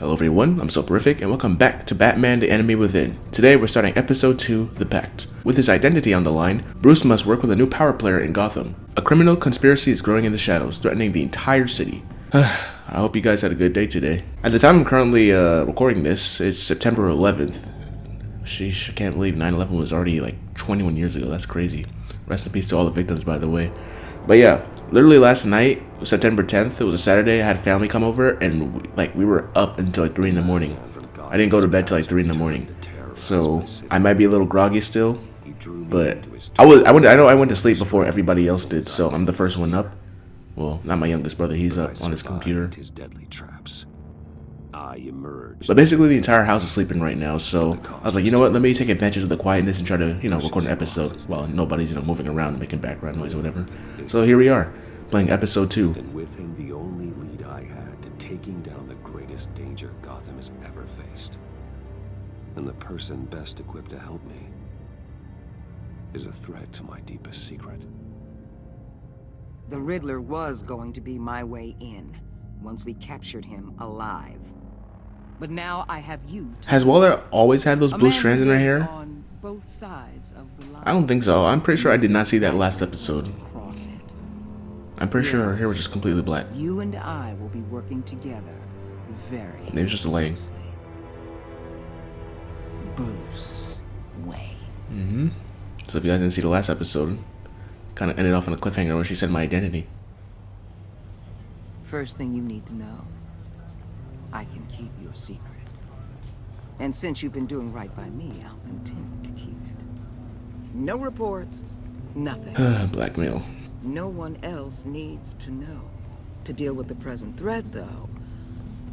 Hello everyone, I'm Soporific, and welcome back to Batman the Enemy Within. Today we're starting episode 2, The Pact. With his identity on the line, Bruce must work with a new power player in Gotham. A criminal conspiracy is growing in the shadows, threatening the entire city. I hope you guys had a good day today. At the time I'm currently recording this, it's September 11th. Sheesh, I can't believe 9/11 was already like 21 years ago, that's crazy. Rest in peace to all the victims, by the way. But yeah, literally last night, September 10th, it was a Saturday, I had family come over, and we were up until like 3 in the morning. I didn't go to bed till like 3 in the morning. So, I might be a little groggy still, but I know I went to sleep before everybody else did, so I'm the first one up. Well, not my youngest brother, he's up on his computer. But basically the entire house is sleeping right now, so I was like, you know what, let me take advantage of the quietness and try to, record an episode while nobody's, moving around, making background noise or whatever. So here we are, playing episode 2. And with him, the only lead I had to taking down the greatest danger Gotham has ever faced. And the person best equipped to help me is a threat to my deepest secret. The Riddler was going to be my way in, once we captured him alive. But now I have you. Has Waller always had those blue strands in her hair? On both sides of the line. I don't think so. I'm pretty sure I did not see that last episode. I'm pretty sure her hair was just completely black. You and I will be working together very Maybe it's just a lighting. Bruce Wayne. Mm-hmm. So if you guys didn't see the last episode, kind of ended off on a cliffhanger where she said my identity. First thing you need to know, I can keep your secret. And since you've been doing right by me, I'll continue to keep it. No reports, nothing. Blackmail. No one else needs to know. To deal with the present threat, though,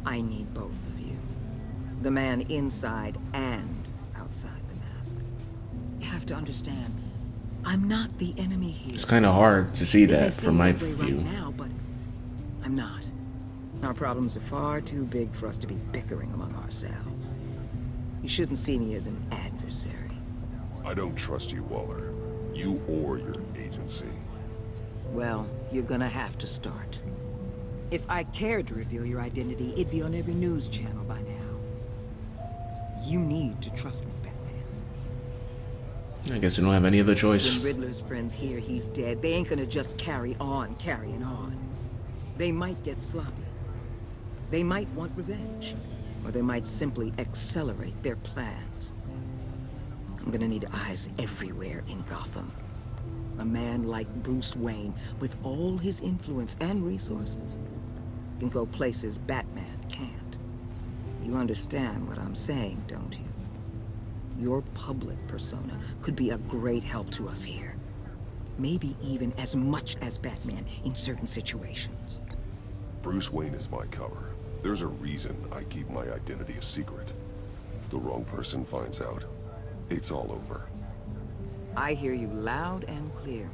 I need both of you. The man inside and outside the mask. You have to understand, I'm not the enemy here. It's kind of hard to see that from my view. Right now, but I'm not. Our problems are far too big for us to be bickering among ourselves. You shouldn't see me as an adversary. I don't trust you, Waller. You or your agency. Well, you're gonna have to start. If I cared to reveal your identity, it'd be on every news channel by now. You need to trust me, Batman. I guess we don't have any other choice. When Riddler's friends hear he's dead, they ain't gonna just carry on carrying on. They might get sloppy. They might want revenge. Or they might simply accelerate their plans. I'm gonna need eyes everywhere in Gotham. A man like Bruce Wayne, with all his influence and resources, can go places Batman can't. You understand what I'm saying, don't you? Your public persona could be a great help to us here. Maybe even as much as Batman in certain situations. Bruce Wayne is my cover. There's a reason I keep my identity a secret. The wrong person finds out, it's all over. I hear you loud and clear.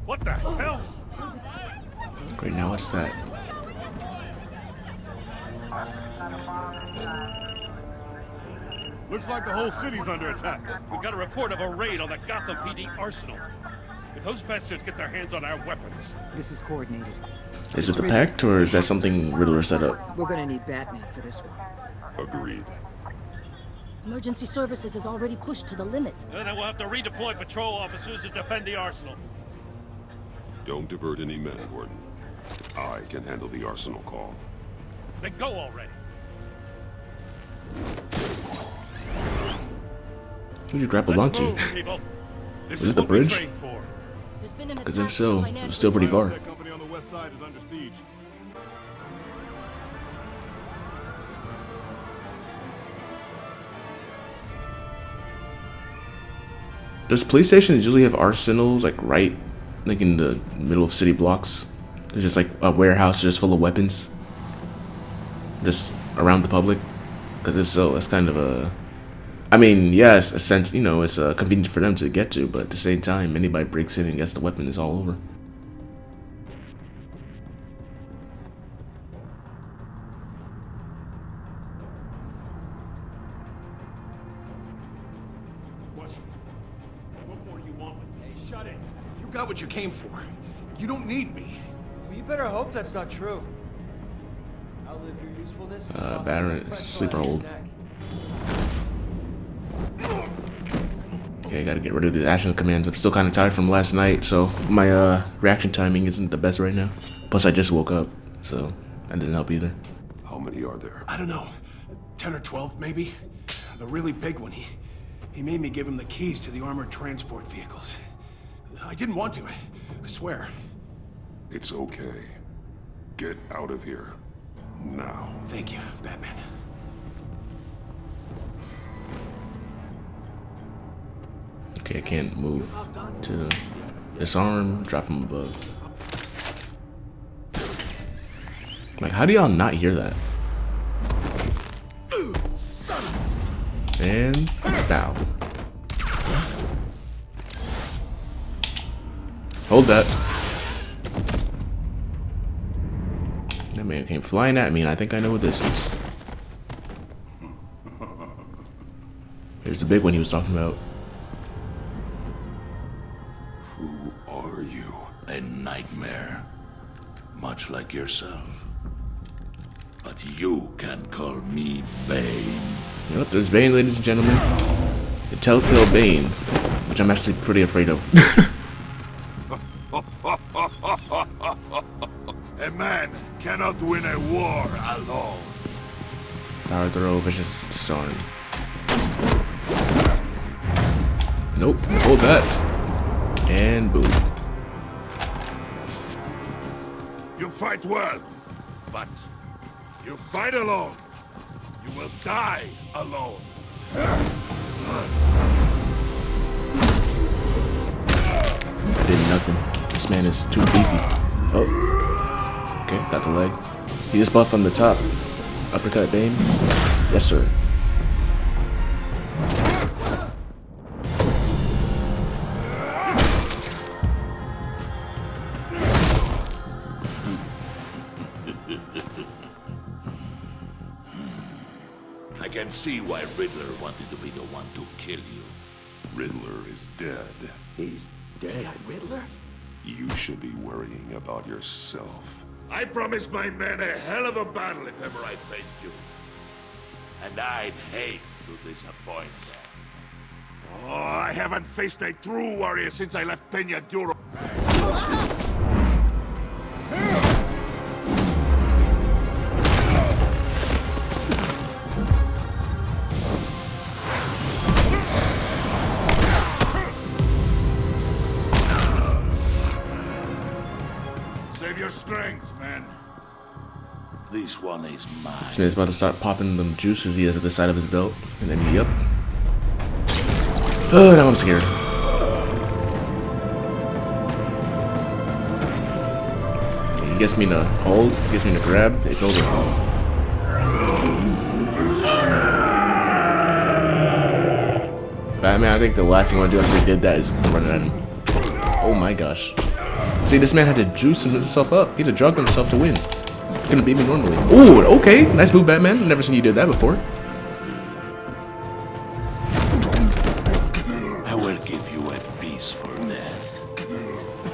What the hell? Great, now what's that? Looks like the whole city's under attack. We've got a report of a raid on the Gotham PD arsenal. If those bastards get their hands on our weapons... This is coordinated. Is it the Pact, or is that something Riddler set up? We're gonna need Batman for this one. Agreed. Emergency services is already pushed to the limit. And then we'll have to redeploy patrol officers to defend the arsenal. Don't divert any men, Gordon. I can handle the arsenal call. Then go already. Who'd you grapple onto? Was it the bridge? Because if so, it was still pretty far. Company on the west side is under siege. Does police stations usually have arsenals like right in the middle of city blocks? It's just like a warehouse just full of weapons, just around the public. Because if so, that's kind of a. I mean, yes, essentially, it's convenient for them to get to, but at the same time, anybody breaks in and gets the weapon, it's all over. What more do you want with me? Hey, shut it. You got what you came for. You don't need me. Well, you better hope that's not true. Battery, sleeper hold. Okay, I gotta get rid of the action commands. I'm still kind of tired from last night, so my reaction timing isn't the best right now. Plus, I just woke up, so that doesn't help either. How many are there? I don't know, 10 or 12 maybe? The really big one, he made me give him the keys to the armored transport vehicles. I didn't want to, I swear. It's okay. Get out of here. Now. Thank you, Batman. Okay, I can't move to the disarm, drop him above. Like, how do y'all not hear that? And bow. Hold that. That man came flying at me, and I think I know what this is. Here's the big one he was talking about. Who are you? A nightmare, much like yourself. But you can call me Bane. Yep, there's Bane, ladies and gentlemen. The Telltale Bane, which I'm actually pretty afraid of. A man cannot win a war alone. Power throw, vicious disarm. Nope, hold that. And boom. You fight well, but you fight alone. You will die alone. I did nothing. This man is too beefy. Oh. Okay, got the leg. He just buffed from the top. Uppercut Bane. Yes, sir. I can see why Riddler wanted to be the one to kill you. Riddler is dead. He's dead. Riddler? You should be worrying about yourself. I promised my men a hell of a battle if ever I faced you. And I'd hate to disappoint them. Oh, I haven't faced a true warrior since I left Peña Duro. Save your strength, man. This one is mine. This man's about to start popping them juices he has at the side of his belt. And then, yep. Oh, now I'm scared. He gets me to hold, gets me to grab, it's over. Batman, I think the last thing I want to do after he did that is run at him. Oh my gosh. See, this man had to juice himself up. He had to drug himself to win. He couldn't beat me normally. Ooh, okay. Nice move, Batman. Never seen you do that before. I will give you a peaceful death.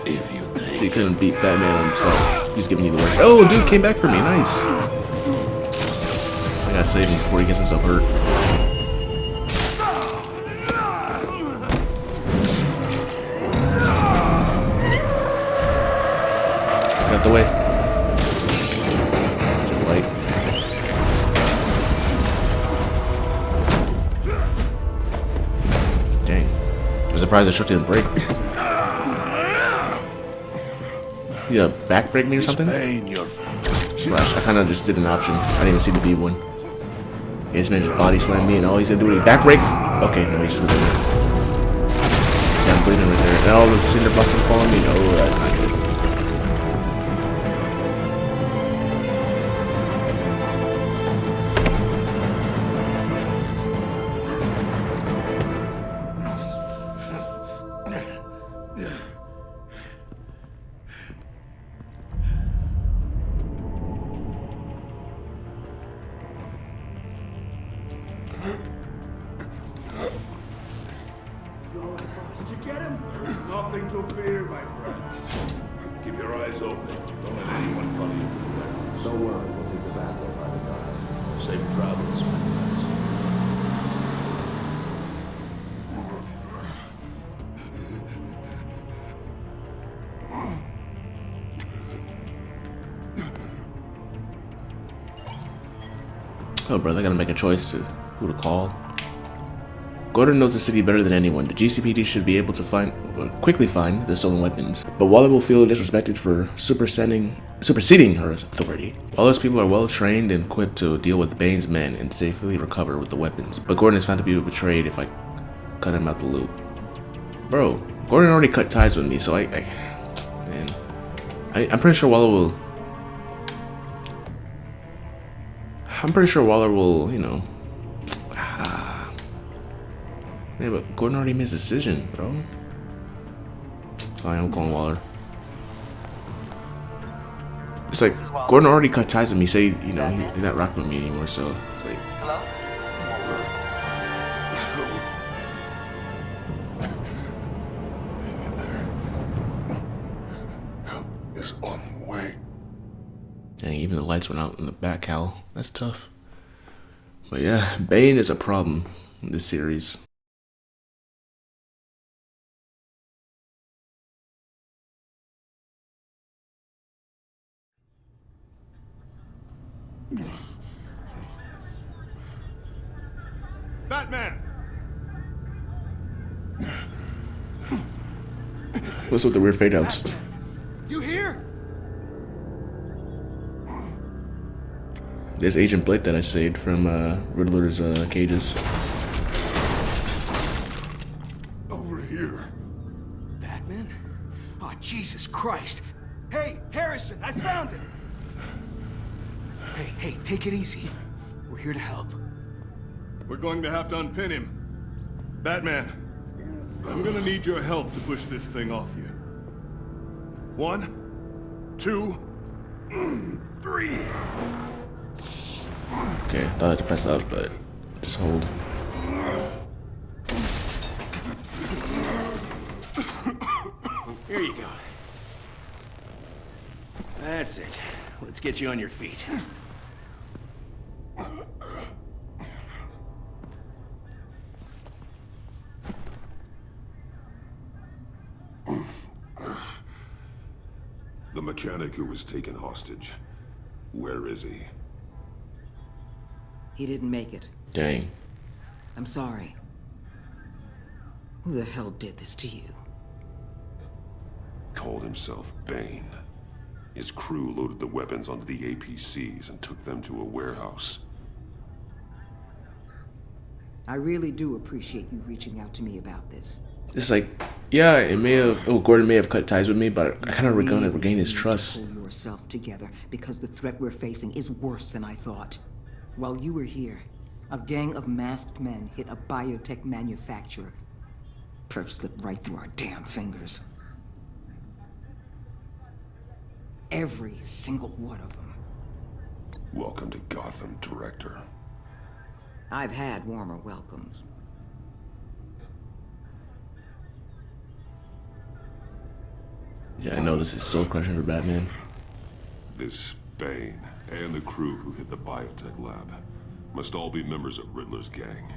If you take So he couldn't beat Batman himself. He's giving you the work. Oh, dude came back for me. Nice. I gotta save him before he gets himself hurt. Out the way. To the light. Dang. I'm surprised the shot didn't break. You gonna back break me or something? Bane, your Slash, I kinda just did an option. I didn't even see the B one. Yeah, this man just body slammed me and all he said do was back break? Okay, no, he just looked at me. See, I'm bleeding right there. And all the cinder blocks are following me. No, that's not good. Did you get him? There's nothing to fear, my friend. Keep your eyes open. Don't let anyone follow you to the warehouse. Don't worry, we'll take the back. Safe travels, my friends. Oh, brother, I gotta make a choice to who to call. Gordon knows the city better than anyone. The GCPD should be able to quickly find the stolen weapons. But Waller will feel disrespected for superseding her authority. Waller's people are well trained and equipped to deal with Bane's men and safely recover with the weapons. But Gordon is found to be betrayed if I cut him out the loop. Bro, Gordon already cut ties with me, so I'm pretty sure Waller will. I'm pretty sure Waller will, you know. Yeah, but Gordon already made his decision, bro. Fine, I'm calling Waller. It's like Gordon already cut ties with me. Say, you know, he's not rocking with me anymore. So it's like. Hello? Help is on the way. Dang, even the lights went out in the back, Hal. That's tough. But yeah, Bane is a problem in this series. Batman! What's with the weird fade outs? You here? There's Agent Blake that I saved from Riddler's cages. Over here. Batman? Oh, Jesus Christ. Hey, Harrison, I found it! Hey, take it easy. We're here to help. We're going to have to unpin him. Batman, I'm gonna need your help to push this thing off you. 1, 2, 3. Okay, I thought I had to press up, but just hold. Here you go. That's it. Let's get you on your feet. The mechanic who was taken hostage. Where is he? He didn't make it. Dang. I'm sorry. Who the hell did this to you? Called himself Bane. His crew loaded the weapons onto the APCs and took them to a warehouse. I really do appreciate you reaching out to me about this. It's like, yeah, it may have. Oh, Gordon may have cut ties with me, but I kind of gonna regain his trust. Pull yourself together, because the threat we're facing is worse than I thought. While you were here, a gang of masked men hit a biotech manufacturer. Perf slipped right through our damn fingers. Every single one of them. Welcome to Gotham, Director. I've had warmer welcomes. Yeah, I know this is soul crushing for Batman. This Bane and the crew who hit the biotech lab must all be members of Riddler's gang.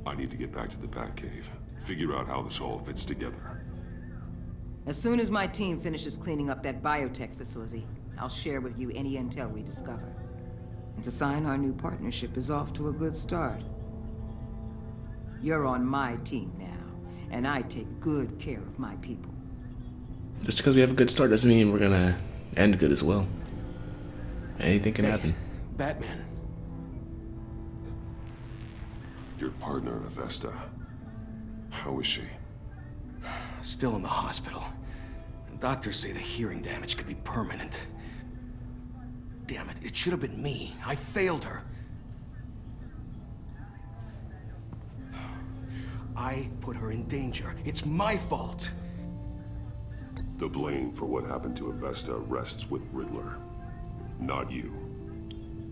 I need to get back to the Batcave, figure out how this all fits together. As soon as my team finishes cleaning up that biotech facility, I'll share with you any intel we discover. And to sign our new partnership is off to a good start. You're on my team now, and I take good care of my people. Just because we have a good start doesn't mean we're gonna end good as well. Anything can happen. Batman. Your partner, Avesta. How is she? Still in the hospital. Doctors say the hearing damage could be permanent. Damn it, it should have been me. I failed her. I put her in danger. It's my fault. The blame for what happened to Avesta rests with Riddler, not you.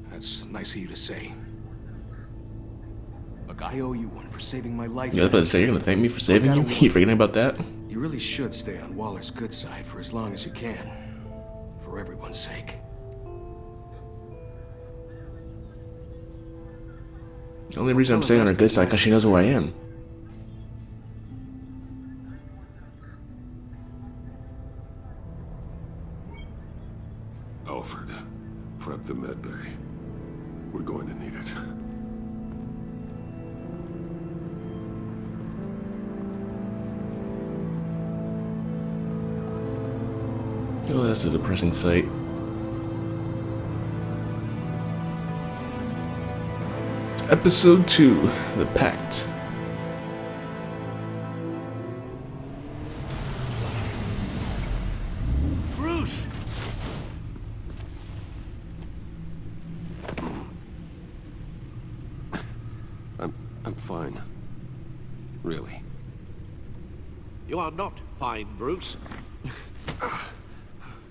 That's nice of you to say. Look, I owe you one for saving my life. Yeah, I was about to say, you're gonna thank me for saving you? You forgetting about that? You really should stay on Waller's good side for as long as you can. For everyone's sake. The only reason I'm staying on her good side because she knows who I am. Alfred, prep the med bay. We're going to need it. Oh, that's a depressing sight. Episode 2, The Pact. Bruce! I'm fine. Really. You are not fine, Bruce.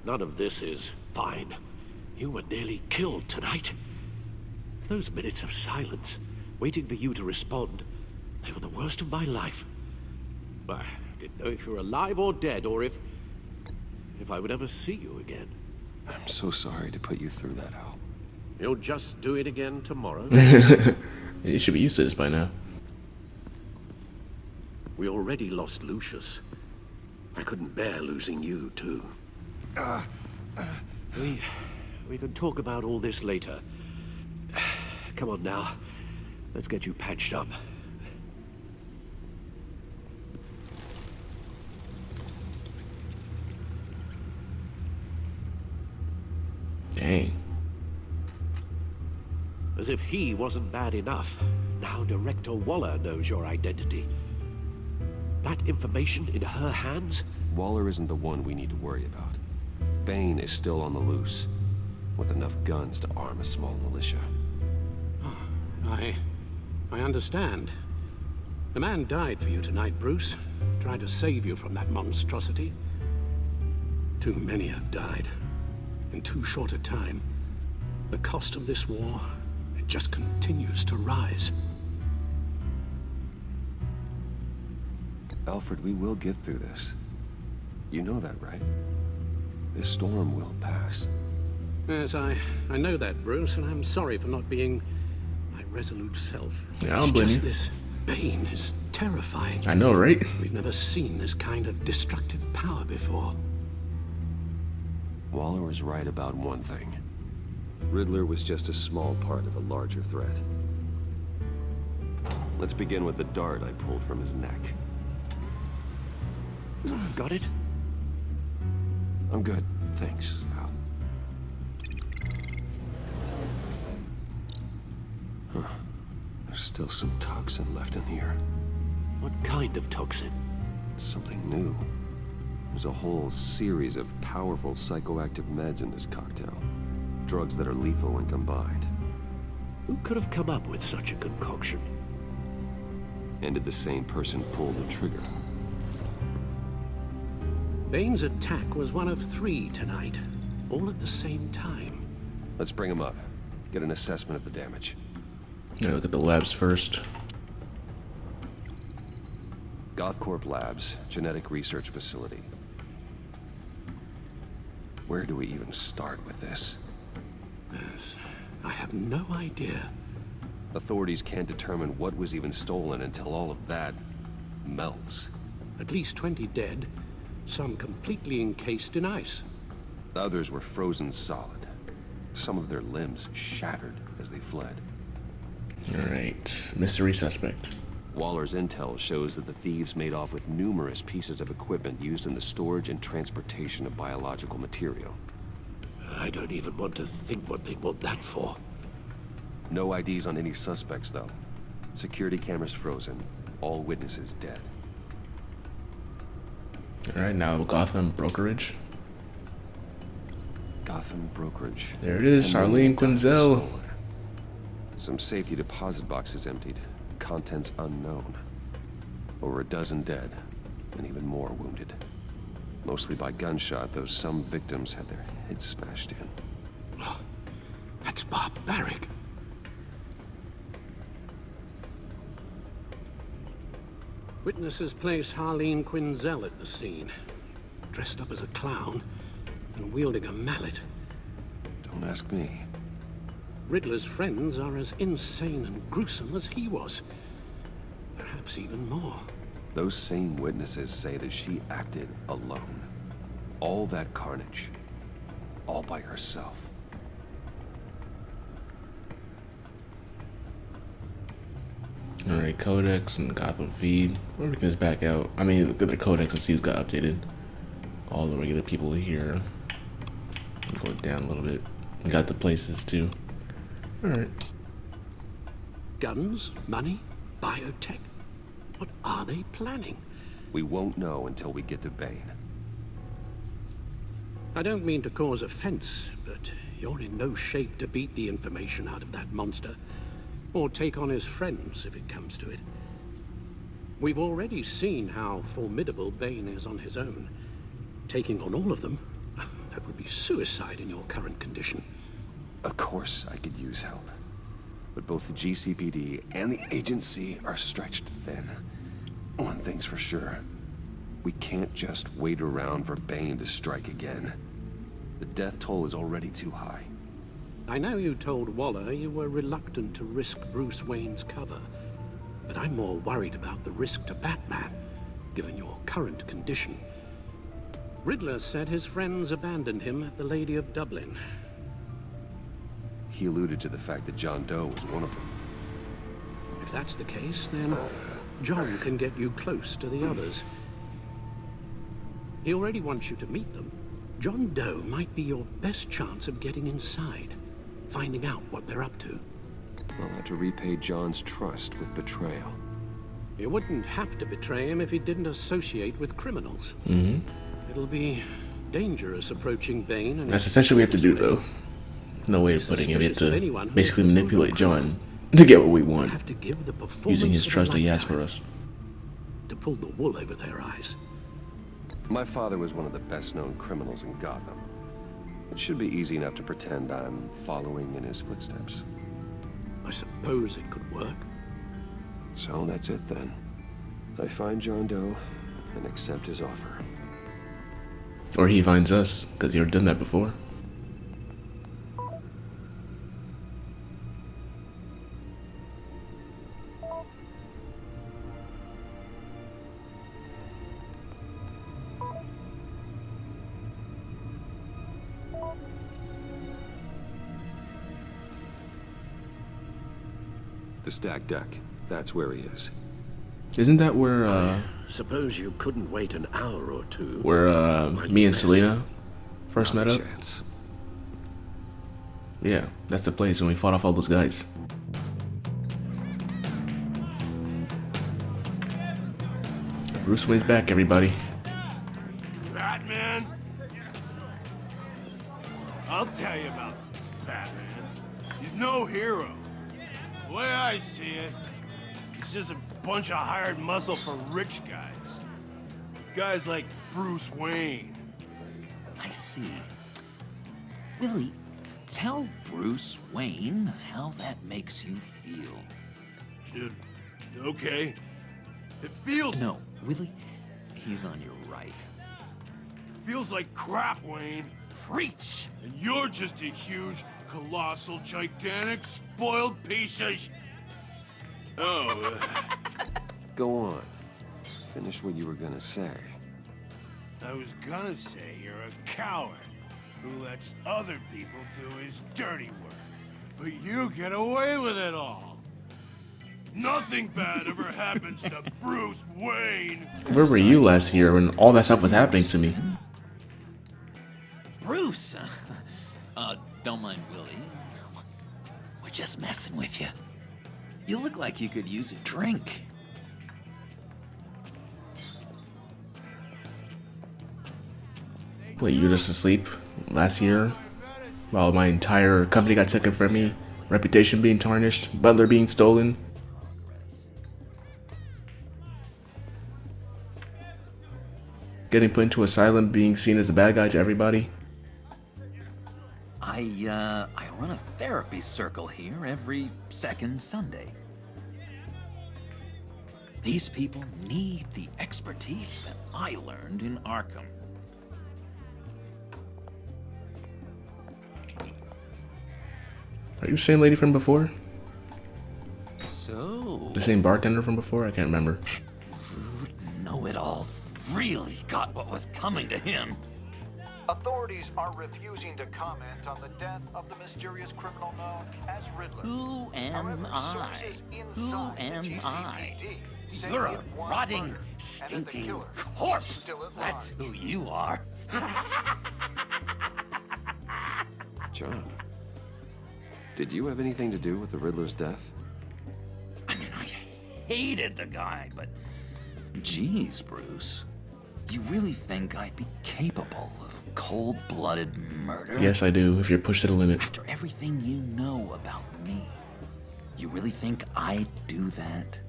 None of this is fine. You were nearly killed tonight. Those minutes of silence, waiting for you to respond, they were the worst of my life. I didn't know if you were alive or dead, or if I would ever see you again. I'm so sorry to put you through that, Al. You'll just do it again tomorrow. You should be used to this by now. We already lost Lucius. I couldn't bear losing you, too. We can talk about all this later. Come on now. Let's get you patched up. Dang. As if he wasn't bad enough, now Director Waller knows your identity. That information in her hands? Waller isn't the one we need to worry about. Bane is still on the loose, with enough guns to arm a small militia. I understand. The man died for you tonight, Bruce. Tried to save you from that monstrosity. Too many have died. In too short a time. The cost of this war, it just continues to rise. Alfred, we will get through this. You know that, right? This storm will pass. Yes, I know that, Bruce, and I'm sorry for not being my resolute self. Yeah, I don't blame you. This Bane is terrifying. I know, right? We've never seen this kind of destructive power before. Waller was right about one thing. Riddler was just a small part of a larger threat. Let's begin with the dart I pulled from his neck. Got it? I'm good, thanks, Al. Huh. There's still some toxin left in here. What kind of toxin? Something new. There's a whole series of powerful psychoactive meds in this cocktail. Drugs that are lethal when combined. Who could have come up with such a concoction? And did the same person pull the trigger? Bane's attack was one of 3 tonight, all at the same time. Let's bring him up. Get an assessment of the damage. Yeah, look at the labs first. Gothcorp Labs, genetic research facility. Where do we even start with this? Yes, I have no idea. Authorities can't determine what was even stolen until all of that melts. At least 20 dead, some completely encased in ice. Others were frozen solid. Some of their limbs shattered as they fled. Alright, mystery suspect. Waller's intel shows that the thieves made off with numerous pieces of equipment used in the storage and transportation of biological material. I don't even want to think what they'd want that for. No IDs on any suspects, though. Security cameras frozen. All witnesses dead. Alright, now Gotham Brokerage. Gotham Brokerage. There it is, Harley and Quinzel. Some safety deposit boxes emptied. Contents unknown. Over a dozen dead, and even more wounded. Mostly by gunshot, though some victims had their heads smashed in. Oh, that's barbaric. Witnesses place Harleen Quinzel at the scene, dressed up as a clown and wielding a mallet. Don't ask me. Riddler's friends are as insane and gruesome as he was. Perhaps even more. Those same witnesses say that she acted alone. All that carnage. All by herself. Alright, Codex and Gotham Feed. Everything's back out. I mean, look at the Codex and see who's got updated. All the regular people are here. Go down a little bit. We got the places too. Alright. Guns, money, biotech. What are they planning? We won't know until we get to Bane. I don't mean to cause offense, but you're in no shape to beat the information out of that monster. Or take on his friends, if it comes to it. We've already seen how formidable Bane is on his own. Taking on all of them, that would be suicide in your current condition. Of course I could use help. But both the GCPD and the agency are stretched thin. One thing's for sure. We can't just wait around for Bane to strike again. The death toll is already too high. I know you told Waller you were reluctant to risk Bruce Wayne's cover, but I'm more worried about the risk to Batman, given your current condition. Riddler said his friends abandoned him at the Lady of Dublin. He alluded to the fact that John Doe was one of them. If that's the case, then John can get you close to the others. He already wants you to meet them. John Doe might be your best chance of getting inside, finding out what they're up to. I'll have to repay John's trust with betrayal. You wouldn't have to betray him if he didn't associate with criminals. It'll be dangerous approaching Bane. And that's essentially what we have to do, though. No way of putting it. We have to basically manipulate John to get what we want, using his trust that he has for us. To pull the wool over their eyes. My father was one of the best-known criminals in Gotham. It should be easy enough to pretend I'm following in his footsteps. I suppose it could work. So that's it then. I find John Doe and accept his offer. Or he finds us, because you've done that before. The stacked deck. That's where he is. Isn't that where, Suppose you couldn't wait an hour or two. where, me and Selena first met up? Chance. Yeah, that's the place when we fought off all those guys. Bruce Wayne's back, everybody. Batman? I'll tell you about Batman. He's no hero. The way I see it, he's just a bunch of hired muscle for rich guys. Guys like Bruce Wayne. I see. Willie, tell Bruce Wayne how that makes you feel. Okay. It feels... No, Willie, he's on your right. It feels like crap, Wayne. Preach! And you're just a huge, colossal, gigantic, spoiled piece of Oh. Go on. Finish what you were gonna say. I was gonna say you're a coward who lets other people do his dirty work. But you get away with it all. Nothing bad ever happens to Bruce Wayne. Where were you last year when all that stuff was happening to me? Bruce! Don't mind Willie. We're just messing with you. You look like you could use a drink. Wait, you were just asleep last year? While my entire company got taken from me, reputation being tarnished, Butler being stolen? Getting put into asylum, being seen as a bad guy to everybody? I run a therapy circle here every second Sunday. These people need the expertise that I learned in Arkham. Are you the same lady from before? So... The same bartender from before? I can't remember. Rude know-it-all really got what was coming to him. Authorities are refusing to comment on the death of the mysterious criminal known as Riddler. Who am I? Who am I? You're a rotting, stinking corpse. That's who you are. John, did you have anything to do with the Riddler's death? I mean, I hated the guy, but... Geez, Bruce. You really think I'd be capable of cold-blooded murder? Yes, I do, if you're pushed to the limit. After everything you know about me, you really think I'd do that?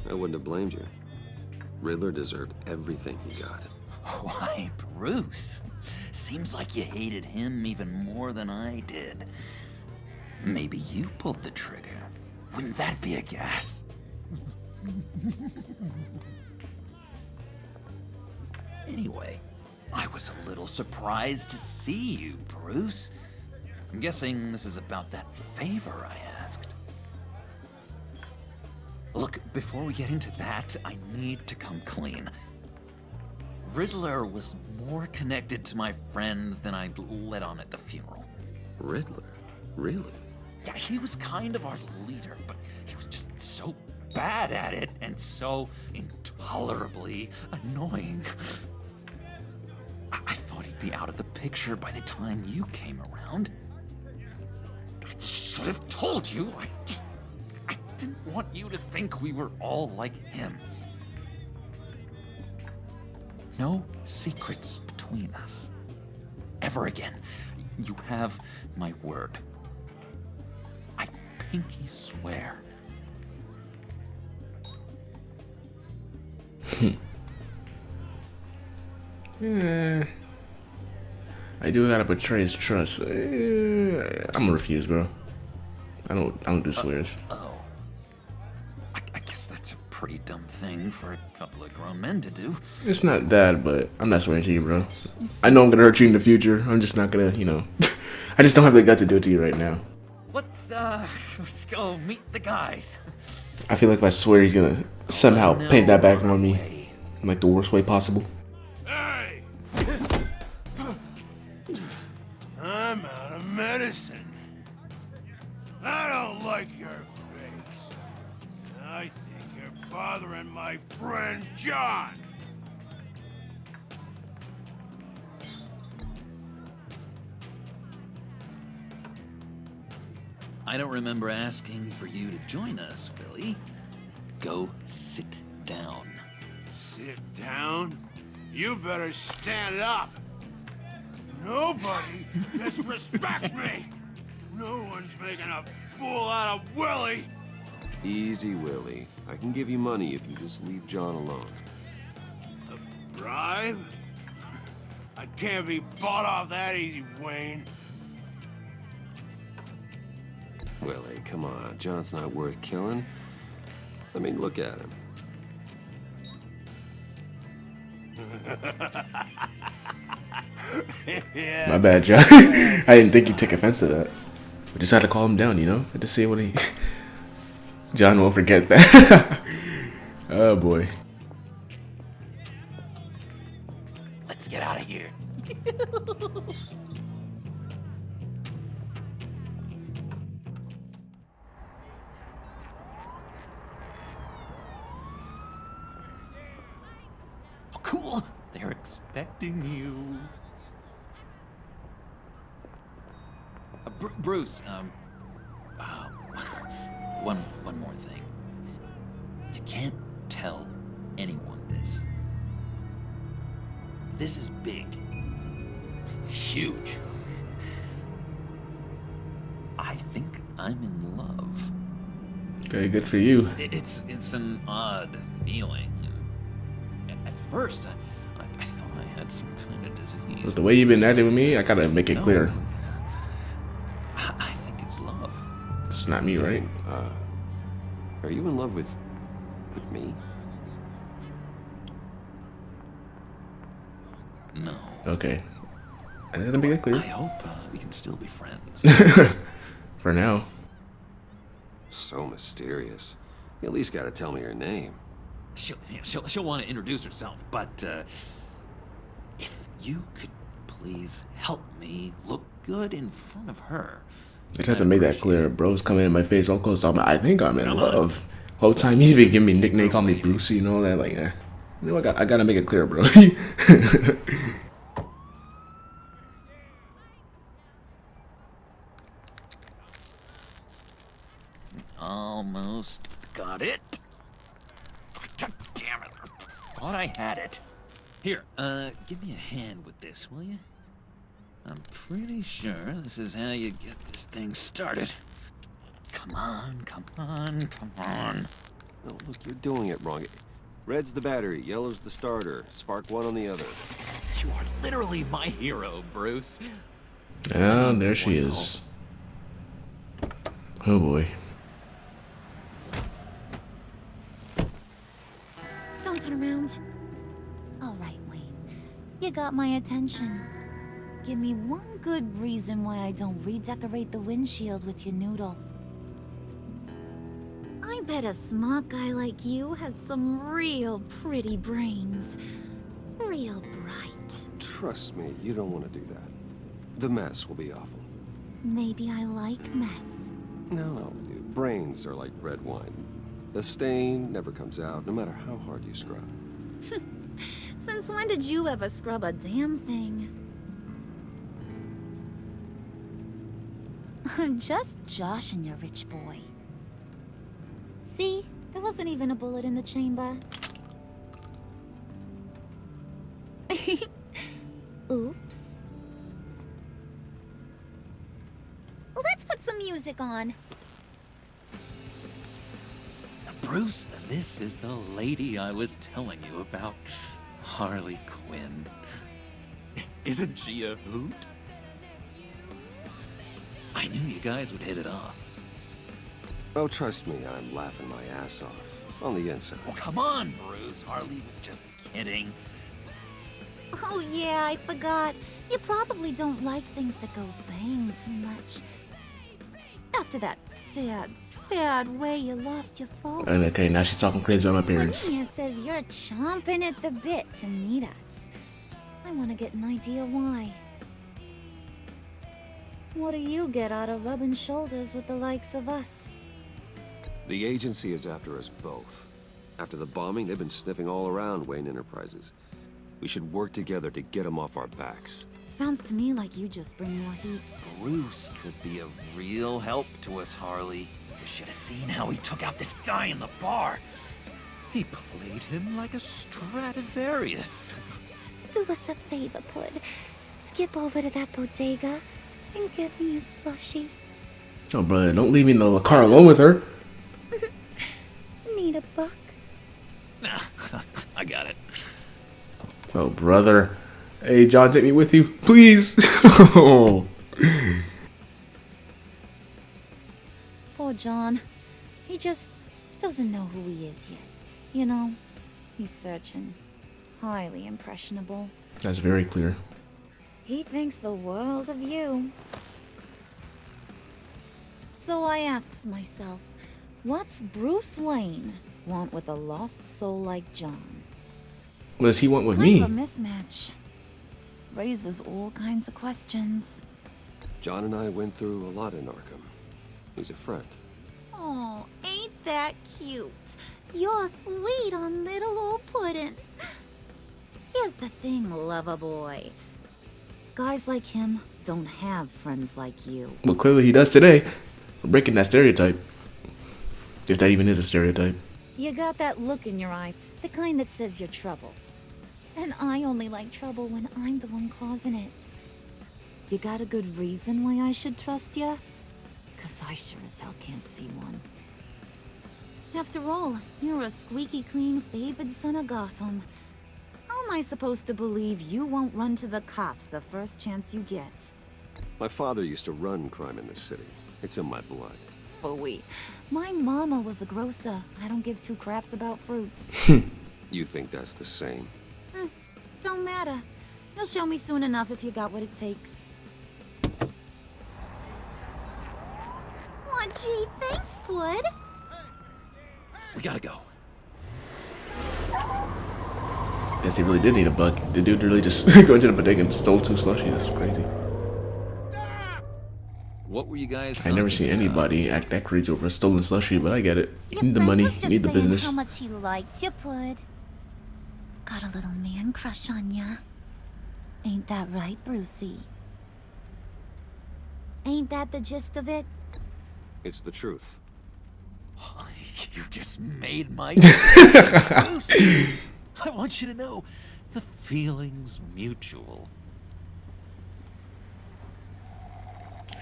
I wouldn't have blamed you. Riddler deserved everything he got. Why, Bruce? Seems like you hated him even more than I did. Maybe you pulled the trigger. Wouldn't that be a gas? Anyway, I was a little surprised to see you, Bruce. I'm guessing this is about that favor I asked. Look, before we get into that, I need to come clean. Riddler was more connected to my friends than I'd let on at the funeral. Riddler? Really? Yeah, he was kind of our leader, but he was just so bad at it and so intolerably annoying. I thought he'd be out of the picture by the time you came around. I should have told you. I didn't want you to think we were all like him. No secrets between us. Ever again. You have my word. I pinky swear. I do gotta betray his trust. I'm gonna refuse, bro. I don't do swears. I guess that's a pretty dumb thing for a couple of grown men to do. It's not that, but I'm not swearing to you, bro. I know I'm gonna hurt you in the future. I'm just not gonna, I just don't have the gut to do it to you right now. Let's go meet the guys. I feel like if I swear, he's gonna somehow paint that back on me in like the worst way possible. Hey! I'm out of medicine. I don't like your face. I think you're bothering my friend John. I don't remember asking for you to join us, Billy. Go sit down. Sit down? You better stand up. Nobody disrespects me. No one's making a fool out of Willie. Easy, Willie. I can give you money if you just leave John alone. A bribe? I can't be bought off that easy, Wayne. Willie, come on. John's not worth killing. I mean, look at him. Yeah. My bad, John. I didn't think you'd take offense to that. We just had to call him down, Had to see what he... John won't forget that. Oh, boy. Let's get out of here. Oh, cool. They're expecting you. Bruce, one more thing. You can't tell anyone this. This is big. Huge. I think I'm in love. Okay, good for you. It's an odd feeling. At first, I thought I had some kind of disease. With the way you've been acting with me, I gotta make it clear. I think it's love. It's not me, right? Are you in love with me? No. Okay. I didn't make it clear. I hope we can still be friends. For now. So mysterious. You at least gotta tell me her name. She'll want to introduce herself, but if you could please help me look good in front of her. It hasn't made that clear. Bro's coming in my face all close. I think I'm in love. Whole time he's been giving me nickname, call me Brucey and all that. Like, you know, I gotta make it clear, bro. Almost got it. God damn it! I thought I had it. Here, give me a hand with this, will you? I'm pretty sure this is how you get this thing started. Come on, come on, come on. Oh, look, you're doing it wrong. Red's the battery, yellow's the starter, spark one on the other. You are literally my hero, Bruce. And there she is. Oh boy. Don't turn around. All right, Wayne. You got my attention. Give me one good reason why I don't redecorate the windshield with your noodle. I bet a smart guy like you has some real pretty brains. Real bright. Trust me, you don't want to do that. The mess will be awful. Maybe I like mess. No, brains are like red wine. The stain never comes out, no matter how hard you scrub. Since when did you ever scrub a damn thing? I'm just joshing you, rich boy. See? There wasn't even a bullet in the chamber. Oops. Let's put some music on. Bruce, this is the lady I was telling you about. Harley Quinn. Isn't she a hoot? I knew you guys would hit it off. Oh, trust me, I'm laughing my ass off. On the inside. Oh, come on, Bruce. Harley was just kidding. Oh yeah, I forgot. You probably don't like things that go bang too much. After that sad way you lost your phone. And okay, now she's talking crazy about my parents. Virginia says you're chomping at the bit to meet us. I want to get an idea why. What do you get out of rubbing shoulders with the likes of us? The agency is after us both. After the bombing, they've been sniffing all around Wayne Enterprises. We should work together to get them off our backs. Sounds to me like you just bring more heat. Bruce could be a real help to us, Harley. You should have seen how he took out this guy in the bar. He played him like a Stradivarius. Do us a favor, Pud. Skip over to that bodega and get me a slushie. Oh, brother, don't leave me in the car alone with her. Need a buck? I got it. Oh, brother. Hey, John, take me with you, please. Oh. Poor John. He just doesn't know who he is yet. You know, he's searching. Highly impressionable. That's very clear. He thinks the world of you. So I asks myself, what's Bruce Wayne want with a lost soul like John? What does he want with me? Kind of a mismatch. Raises all kinds of questions. John and I went through a lot in Arkham. He's a friend. Oh, ain't that cute? You're sweet on little old puddin'. Here's the thing, lover boy. Guys like him don't have friends like you. Well, clearly he does today. We're breaking that stereotype. If that even is a stereotype. You got that look in your eye, the kind that says you're trouble. And I only like trouble when I'm the one causing it. You got a good reason why I should trust you? 'Cause I sure as hell can't see one. After all, you're a squeaky clean favored son of Gotham. How am I supposed to believe you won't run to the cops the first chance you get? My father used to run crime in this city. It's in my blood. Phooey. My mama was a grocer. I don't give two craps about fruits. You think that's the same? Don't matter. You'll show me soon enough if you got what it takes. Gee, thanks, Bud. We gotta go. Guess he really did need a buck. The dude really just go into the bodega and stole 2 slushies. That's crazy. What were you guys? I never seen anybody act that crazy over a stolen slushie, but I get it. You need the money, you need the business. How much he liked you, Bud. Got a little man crush on ya. Ain't that right, Brucey? Ain't that the gist of it? It's the truth. You just made my Bruce, I want you to know the feeling's mutual.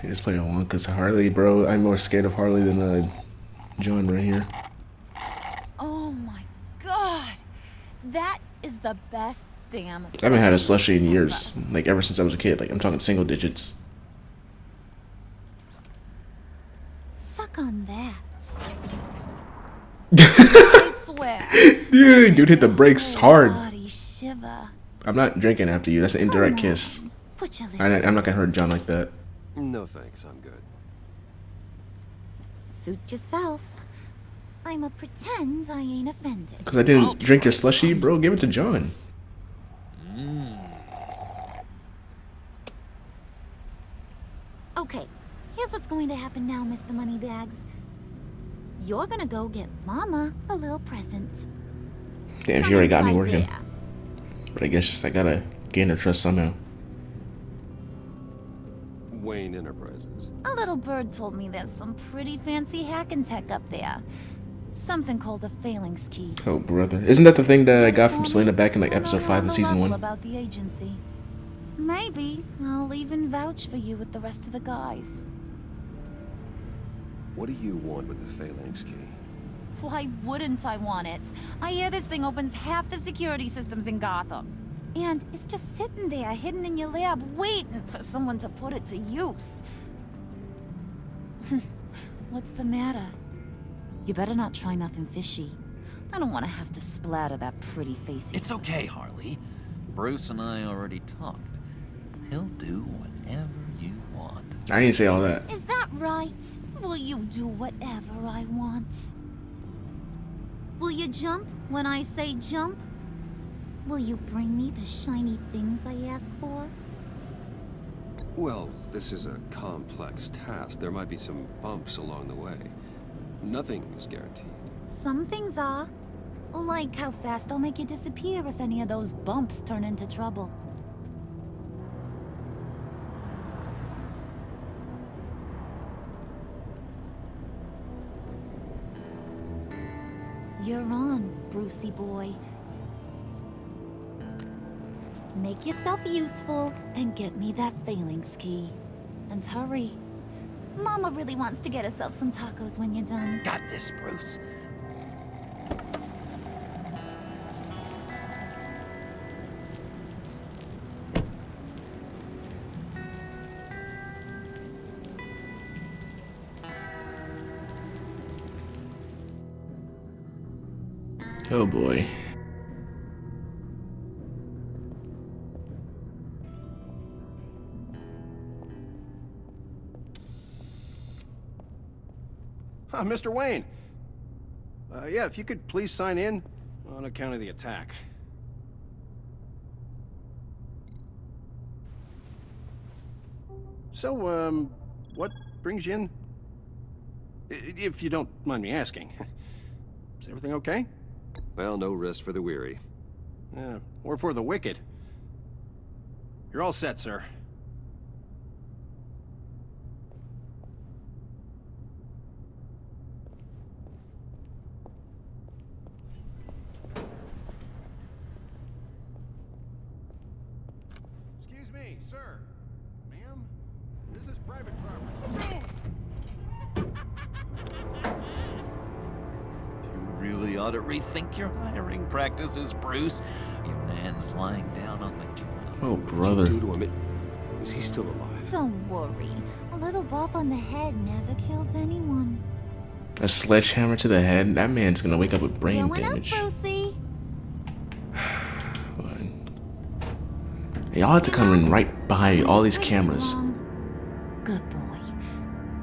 I just play along because Harley, bro. I'm more scared of Harley than John right here. Oh my god. That is the best damn. I haven't had a slushie in years. Like ever since I was a kid. Like I'm talking single digits. Suck on that. I swear. Dude hit the brakes hard. Body shiver. I'm not drinking after you. That's an indirect kiss. Put your lips I'm not gonna hurt John like that. No thanks, I'm good. Suit yourself. I'ma pretend I ain't offended. Because I didn't drink your slushie, bro. Give it to John. Okay, here's what's going to happen now, Mr. Moneybags. You're gonna go get Mama a little present. Damn, she already got me working. But I guess I gotta gain her trust somehow. Wayne Enterprises. A little bird told me there's some pretty fancy hacking tech up there. Something called a phalanx key. Oh, brother. Isn't that the thing that I got from Selena back in like episode 5 of season 1? About the agency. Maybe I'll even vouch for you with the rest of the guys. What do you want with the phalanx key? Why wouldn't I want it? I hear this thing opens half the security systems in Gotham. And it's just sitting there, hidden in your lab, waiting for someone to put it to use. What's the matter? You better not try nothing fishy. I don't want to have to splatter that pretty face. It's okay, Harley. Bruce and I already talked. He'll do whatever you want. I didn't say all that. Is that right? Will you do whatever I want? Will you jump when I say jump? Will you bring me the shiny things I ask for? Well, this is a complex task. There might be some bumps along the way. Nothing is guaranteed. Some things are. Like how fast I'll make you disappear if any of those bumps turn into trouble. You're on, Brucey boy. Make yourself useful and get me that phalanx key. And hurry. Mama really wants to get herself some tacos when you're done. Got this, Bruce. Oh boy. Mr. Wayne. Yeah, if you could please sign in on account of the attack. So, what brings you in? If you don't mind me asking. Is everything okay? Well, no rest for the weary. Or for the wicked. You're all set, sir. Excuse me, sir. Ma'am, this is private property. Really ought to rethink your hiring practices, Bruce. Your man's lying down on the job. Oh, brother. What did you do to him? Is he still alive? Don't worry. A little bump on the head never killed anyone. A sledgehammer to the head? That man's gonna wake up with brain Going damage. up, Brucey. Y'all had to come in right behind all these cameras. Good boy.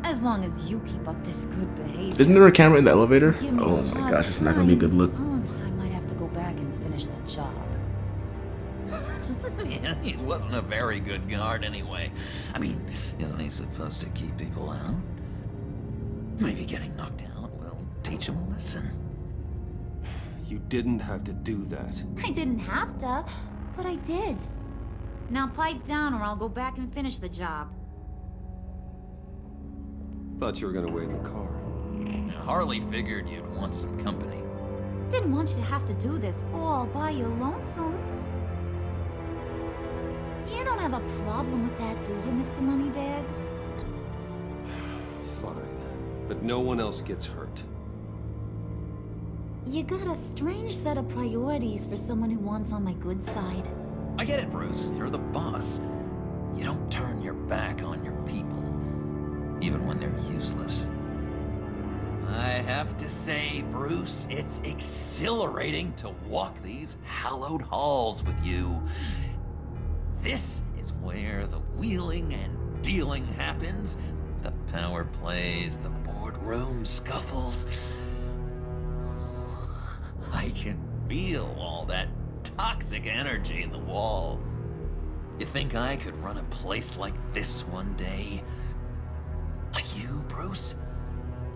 As As long as you keep up this good behavior. Isn't there a camera in the elevator? Give me Oh a my hard gosh, it's not gonna be a good look. I might have to go back and finish the job. Yeah, he wasn't a very good guard anyway. I mean, isn't he supposed to keep people out? Maybe getting knocked out will teach him a lesson. You didn't have to do that. I didn't have to, but I did. Now pipe down or I'll go back and finish the job. Thought you were gonna wait in the car. Harley figured you'd want some company. Didn't want you to have to do this all by your lonesome. You don't have a problem with that, do you, Mr. Moneybags? Fine. But no one else gets hurt. You got a strange set of priorities for someone who wants on my good side. I get it, Bruce. You're the boss. You don't turn your back on your people, even when they're useless. I have to say, Bruce, it's exhilarating to walk these hallowed halls with you. This is where the wheeling and dealing happens. The power plays, the boardroom scuffles. I can feel all that toxic energy in the walls. You think I could run a place like this one day? Like you, Bruce?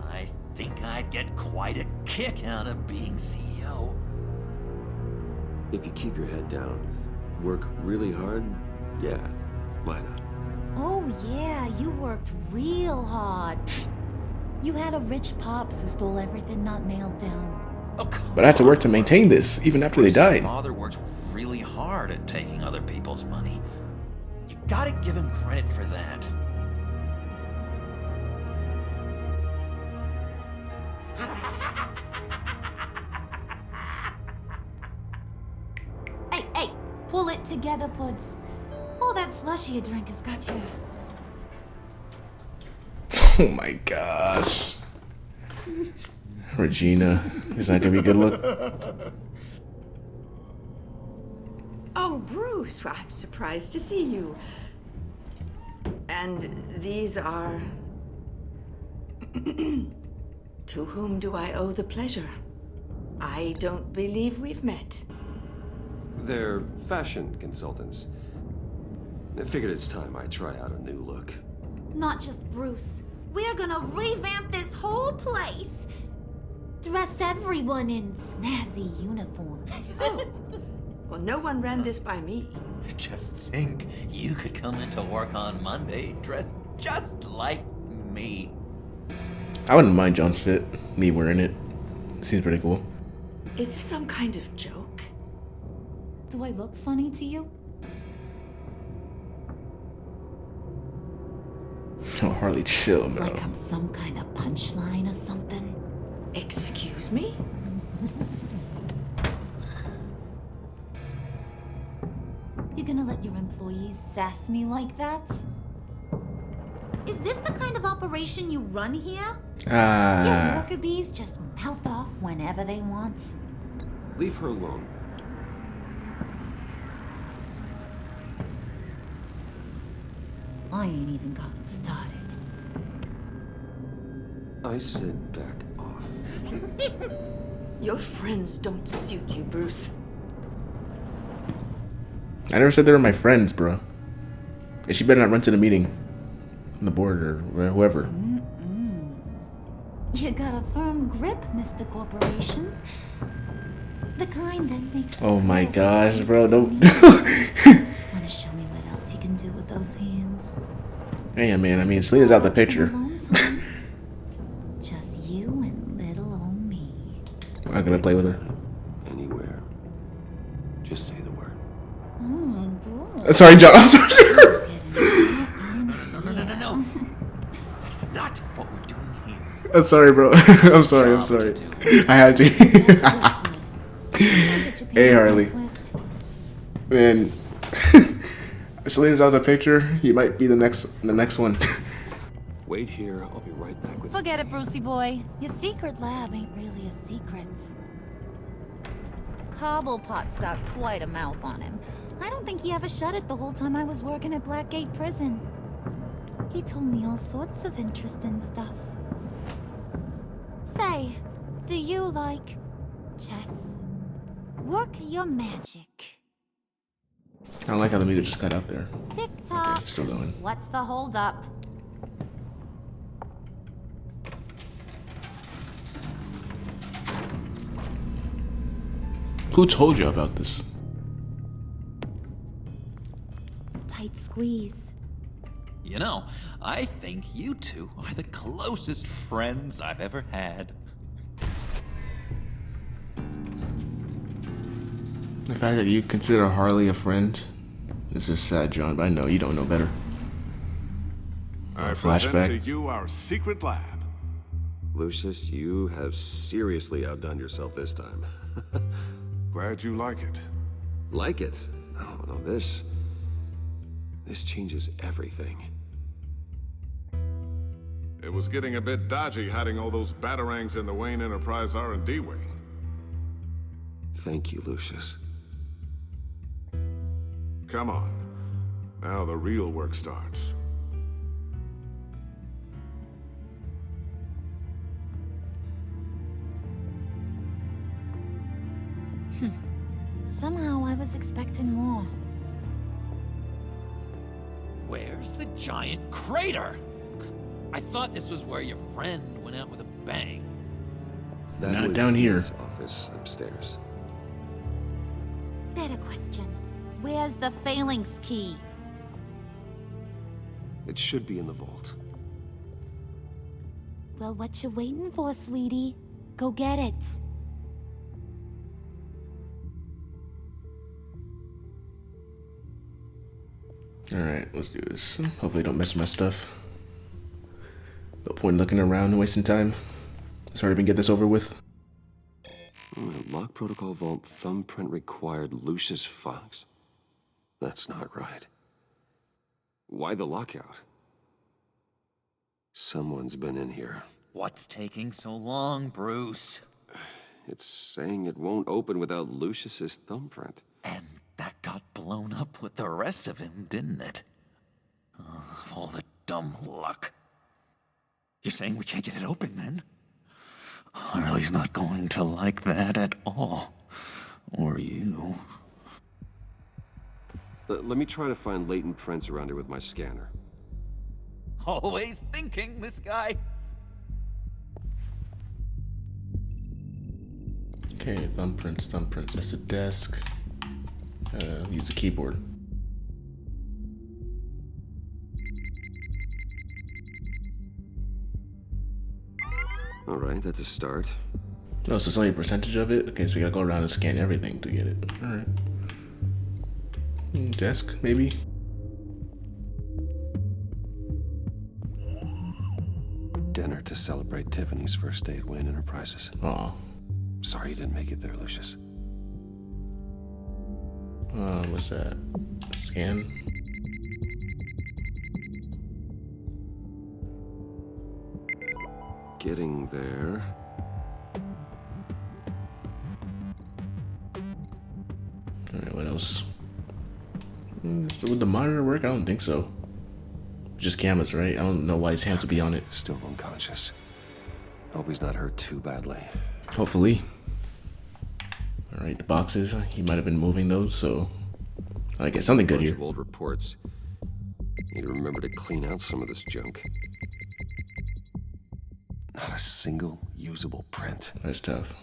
I think I'd get quite a kick out of being CEO. If you keep your head down, work really hard, yeah, why not? Oh yeah, you worked real hard. You had a rich pops who stole everything not nailed down. But I had to work to maintain this, even after they died. His father worked really hard at taking other people's money. You gotta give him credit for that. Hey, pull it together, Puds. All that slushy you drink has got you. Oh my gosh. Regina, is that gonna be a good look? Oh, Bruce, I'm surprised to see you. And these are... To whom do I owe the pleasure? I don't believe we've met. They're fashion consultants. I figured it's time I try out a new look. Not just Bruce. We're gonna revamp this whole place. Dress everyone in snazzy uniforms. Oh, well, no one ran this by me. Just think, you could come into work on Monday dressed just like me. I wouldn't mind John's fit, me wearing it. Seems pretty cool. Is this some kind of joke? Do I look funny to you? Oh, Harley, chill, bro. Like I'm some kind of punchline or something. Excuse me? You gonna let your employees sass me like that? Is this the kind of operation you run here? Your worker bees just mouth off whenever they want. Leave her alone. I ain't even gotten started. I said back off. Your friends don't suit you, Bruce. I never said they were my friends, bro. And she better not run to the meeting. On the board or whoever. You got a firm grip, Mr. Corporation. The kind that makes... Oh my gosh, bro. Don't... Wanna show me what else you can do with those hands? Hey, man, I mean, Selena's out the picture. Just you and little old me. I'm not gonna play with her. Anywhere. Just say the word. Sorry, John. I'm sorry. No. That's not what we're doing here. I'm sorry, bro. I'm sorry. I had to. Hey, Harley. Man, Selena's out the picture. You might be the next one. Wait here. I'll be right back with Forget it, Brucey boy. Your secret lab ain't really a secret. Cobblepot's got quite a mouth on him. I don't think he ever shut it the whole time I was working at Blackgate Prison. He told me all sorts of interesting stuff. Say, do you like chess? Work your magic. I don't like how the music just cut out there. Tick-tock. Okay, still going. What's the holdup? Who told you about this? Tight squeeze. You know, I think you two are the closest friends I've ever had. The fact that you consider Harley a friend is just sad, John, but I know you don't know better. I present to you our secret lab. Lucius, you have seriously outdone yourself this time. Glad you like it. Like it? Oh, no, this changes everything. It was getting a bit dodgy hiding all those batarangs in the Wayne Enterprise R&D wing. Thank you, Lucius. Come on. Now the real work starts. Somehow I was expecting more. Where's the giant crater? I thought this was where your friend went out with a bang. That Not was down here. his office upstairs. Better question. Where's the phalanx key? It should be in the vault. Well, what you waiting for, sweetie? Go get it. Alright, let's do this. Hopefully don't mess with my stuff. No point in looking around and wasting time. Let's hurry up and get this over with. Lock protocol vault thumbprint required Lucius Fox. That's not right. Why the lockout? Someone's been in here. What's taking so long, Bruce? It's saying it won't open without Lucius's thumbprint. And that got blown up with the rest of him, didn't it? Oh, all the dumb luck. You're saying we can't get it open, then? Harley's not going to like that at all. Or you. Let me try to find latent prints around here with my scanner. Always thinking, this guy. Okay, thumbprints. That's a desk. Use the keyboard. Alright, that's a start. Oh, so it's only a percentage of it? Okay, so we gotta go around and scan everything to get it. Alright. Desk, maybe? Dinner to celebrate Tiffany's first day at Wayne Enterprises. Aw. Sorry you didn't make it there, Lucius. What's that? Scan? Getting there. Alright, what else? Would the monitor work? I don't think so. Just cameras, right? I don't know why his hands would be on it. Still unconscious. Hope he's not hurt too badly. Hopefully. Alright, the boxes. He might have been moving those, so I get something good here. Old reports. Need to remember to clean out some of this junk. Not a single usable print. That's tough.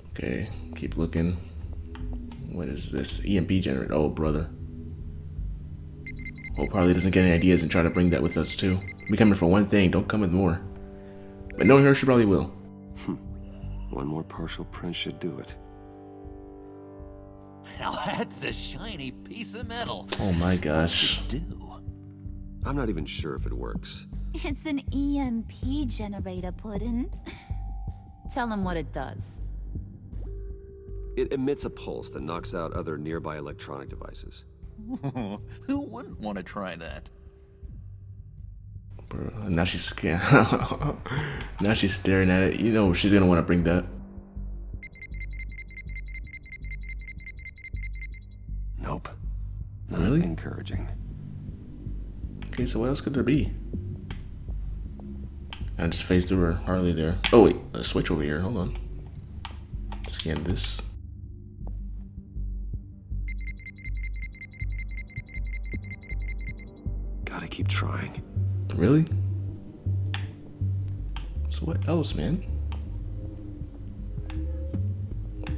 Okay, keep looking. What is this? EMP generator. Oh, brother. Hope Harley doesn't get any ideas and try to bring that with us, too. We come here for one thing, don't come with more. But knowing her, she probably will. One more partial print should do it. Now that's a shiny piece of metal. Oh my gosh. I'm not even sure if it works. It's an EMP generator, Puddin'. Tell him what it does. It emits a pulse that knocks out other nearby electronic devices. Who wouldn't want to try that? Bro, now she's scared. Now she's staring at it. You know she's gonna want to bring that. Nope. Not Really? encouraging. Okay, so what else could there be? I just phased through her Harley there. Oh wait, a switch over here. Hold on. Scan this. Gotta keep trying. Really? So what else, man?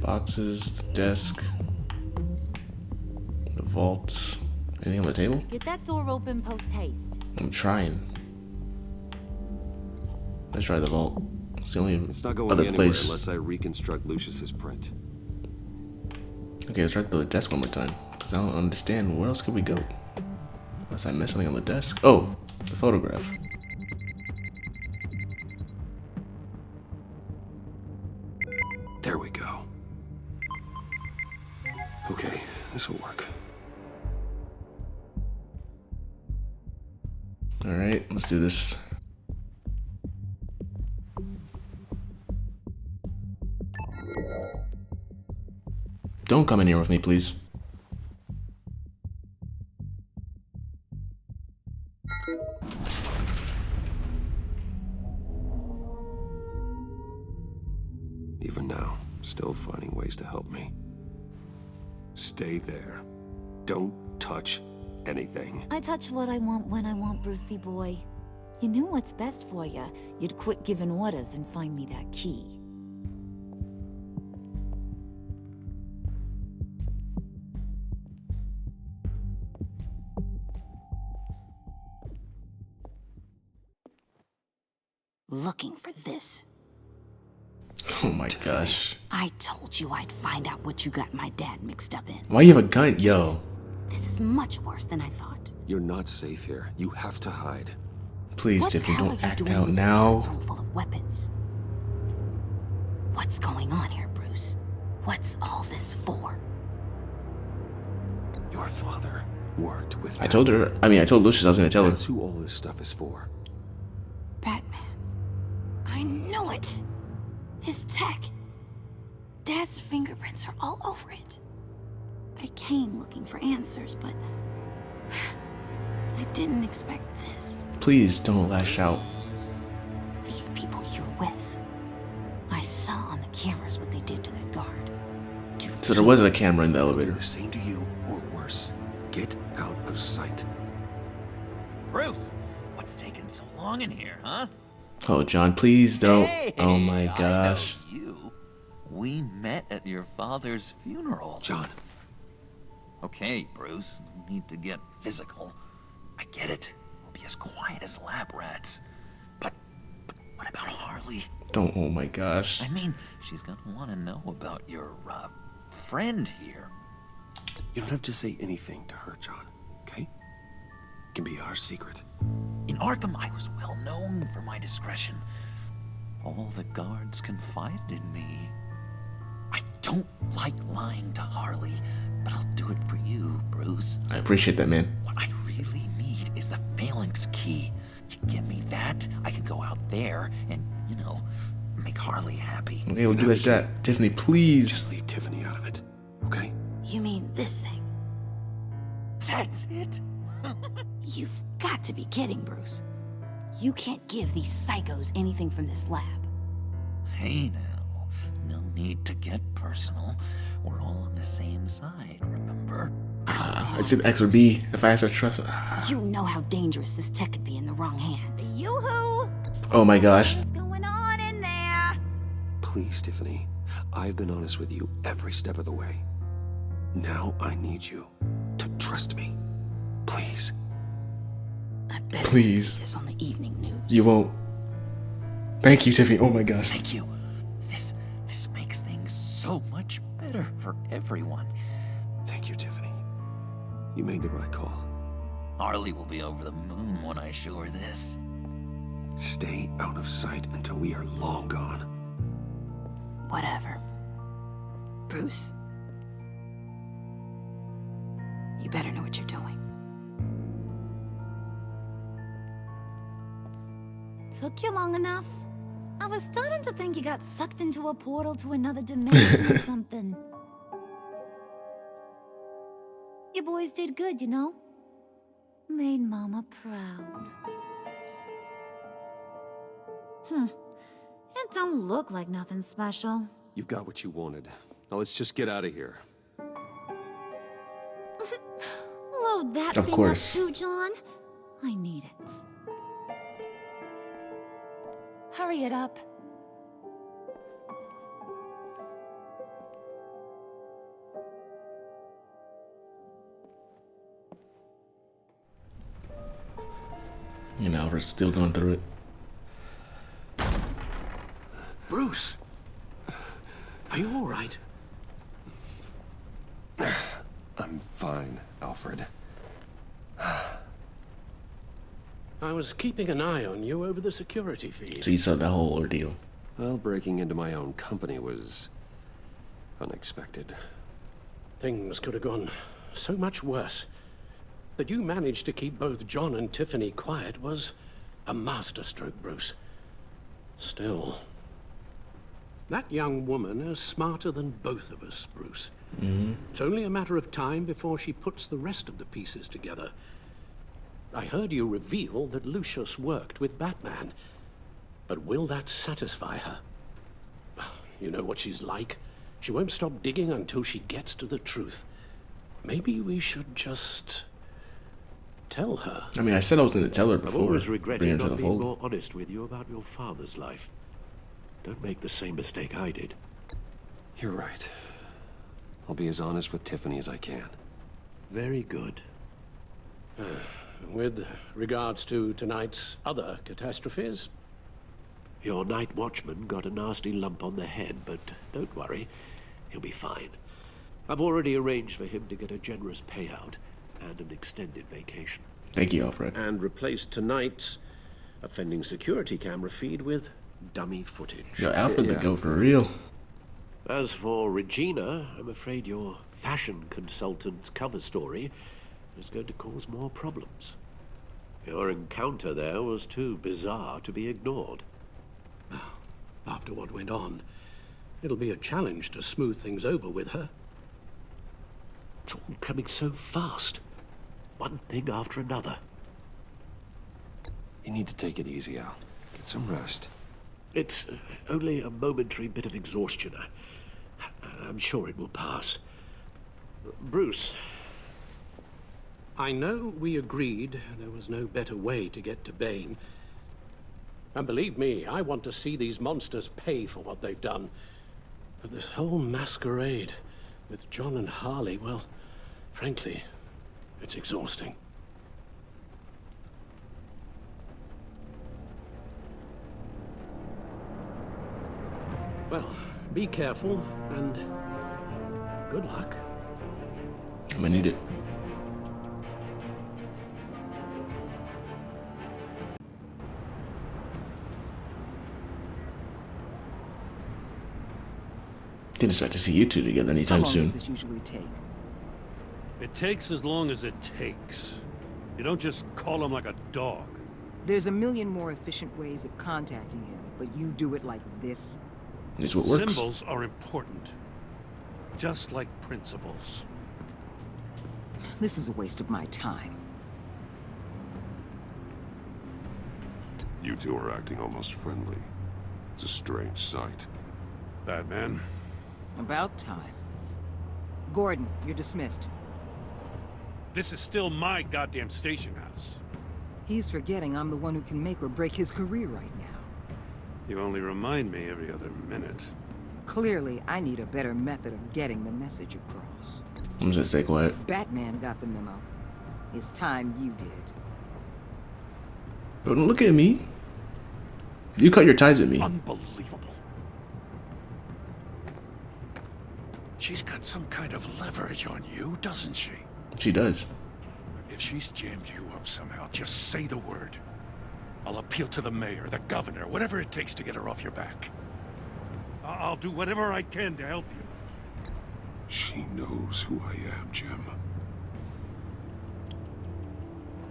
Boxes, the desk, the vaults. Anything on the table? Get that door open post haste. I'm trying. Let's try the vault. It's the only It's not going other anywhere place. unless I reconstruct Lucius's print. Okay, let's try the desk one more time. Because I don't understand where else could we go. Unless I missed something on the desk. Oh, the photograph. There we go. Okay, this will work. Alright, let's do this. Don't come in here with me, please. Even now, still finding ways to help me. Stay there. Don't touch anything. I touch what I want when I want, Brucey boy. You knew what's best for you. You'd quit giving orders and find me that key. Looking for this. Oh my gosh. I told you I'd find out what you got my dad mixed up in. Why you have a gun? Yo. This is much worse than I thought. You're not safe here. You have to hide. Please, What Tiffany, the hell don't are you act doing out in this now. room full of weapons? What's going on here, Bruce? What's all this for? Your father worked with I told her. I told Lucius I was gonna tell her. That's who all this stuff is for. Batman. I knew it. His tech. Dad's fingerprints are all over it. I came looking for answers, but I didn't expect this. Please don't lash out. These people you're with. I saw on the cameras what they did to that guard. So there was a camera in the elevator. The same to you, or worse. Get out of sight. Bruce, what's taking so long in here, huh? Oh, John, please don't. Hey, Oh my gosh. I know you. We met at your father's funeral. John. Okay, Bruce, no need to get physical. I get it. We'll be as quiet as lab rats. But what about Harley? Don't. Oh my gosh. I mean, she's gonna want to know about your, friend here. You don't have to say anything to her, John, okay? It can be our secret. In Arkham, I was well known for my discretion. All the guards confided in me. I don't like lying to Harley, but I'll do it for you, Bruce. I appreciate that, man. What I really need is the phalanx key. You give me that, I can go out there and, make Harley happy. Okay, we'll do that. Tiffany, please. Just leave Tiffany out of it, okay? You mean this thing? That's it? You've got to be kidding, Bruce. You can't give these psychos anything from this lab. Hey now, no need to get personal. We're all on the same side, remember? It's an X or B. If I ask her to trust. You know how dangerous this tech could be in the wrong hands. Yoo-hoo! Oh my gosh. What's going on in there? Please, Tiffany. I've been honest with you every step of the way. Now I need you to trust me. Please. I bet Please. see this on the evening news. You won't. Thank you, Tiffany. Oh my gosh. Thank you. This makes things so much better for everyone. Thank you, Tiffany. You made the right call. Harley will be over the moon when I show her this. Stay out of sight until we are long gone. Whatever. Bruce. You better know what you're doing. Took you long enough? I was starting to think you got sucked into a portal to another dimension or something. You boys did good, you know? Made Mama proud. It don't look like nothing special. You've got what you wanted. Now let's just get out of here. Load that Of thing course. up too, John. I need it. Hurry it up. You know, we're still going through it. Bruce! Are you all right? I'm fine, Alfred. I was keeping an eye on you over the security feed. So you saw the whole ordeal. Well, breaking into my own company was unexpected. Things could have gone so much worse. That you managed to keep both John and Tiffany quiet was a masterstroke, Bruce. Still, that young woman is smarter than both of us, Bruce. It's only a matter of time before she puts the rest of the pieces together. I heard you reveal that Lucius worked with Batman. But will that satisfy her? You know what she's like. She won't stop digging until she gets to the truth. Maybe we should just tell her. I mean, I said I was going to tell her I've before always bringing regretted her to not the being fold. more honest with you about your father's life. Don't make the same mistake I did. You're right. I'll be as honest with Tiffany as I can. Very good. With regards to tonight's other catastrophes, your night watchman got a nasty lump on the head, but don't worry, he'll be fine. I've already arranged for him to get a generous payout and an extended vacation. Thank you, Alfred. And replaced tonight's offending security camera feed with dummy footage. Yo, Alfred the GOAT for real. As for Regina, I'm afraid your fashion consultant's cover story is going to cause more problems. Your encounter there was too bizarre to be ignored. After what went on, it'll be a challenge to smooth things over with her. It's all coming so fast. One thing after another. You need to take it easy, Al. Get some rest. It's only a momentary bit of exhaustion. I'm sure it will pass. Bruce, I know we agreed there was no better way to get to Bane. And believe me, I want to see these monsters pay for what they've done. But this whole masquerade with John and Harley, well, frankly, it's exhausting. Well, be careful, and good luck. I'm gonna need it. Didn't expect to see you two together anytime How long soon. does this usually take? It takes as long as it takes. You don't just call him like a dog. There's a million more efficient ways of contacting him, but you do it like this? It's what works. Symbols are important. Just like principles. This is a waste of my time. You two are acting almost friendly. It's a strange sight. Batman? About time. Gordon, you're dismissed. This is still my goddamn station house. He's forgetting I'm the one who can make or break his career right now. You only remind me every other minute. Clearly, I need a better method of getting the message across. I'm just gonna stay quiet. Batman got the memo. It's time you did. Don't look at me. You cut your ties with me. Unbelievable. She's got some kind of leverage on you, doesn't she? She does. If she's jammed you up somehow, just say the word. I'll appeal to the mayor, the governor, whatever it takes to get her off your back. I'll do whatever I can to help you. She knows who I am, Jim.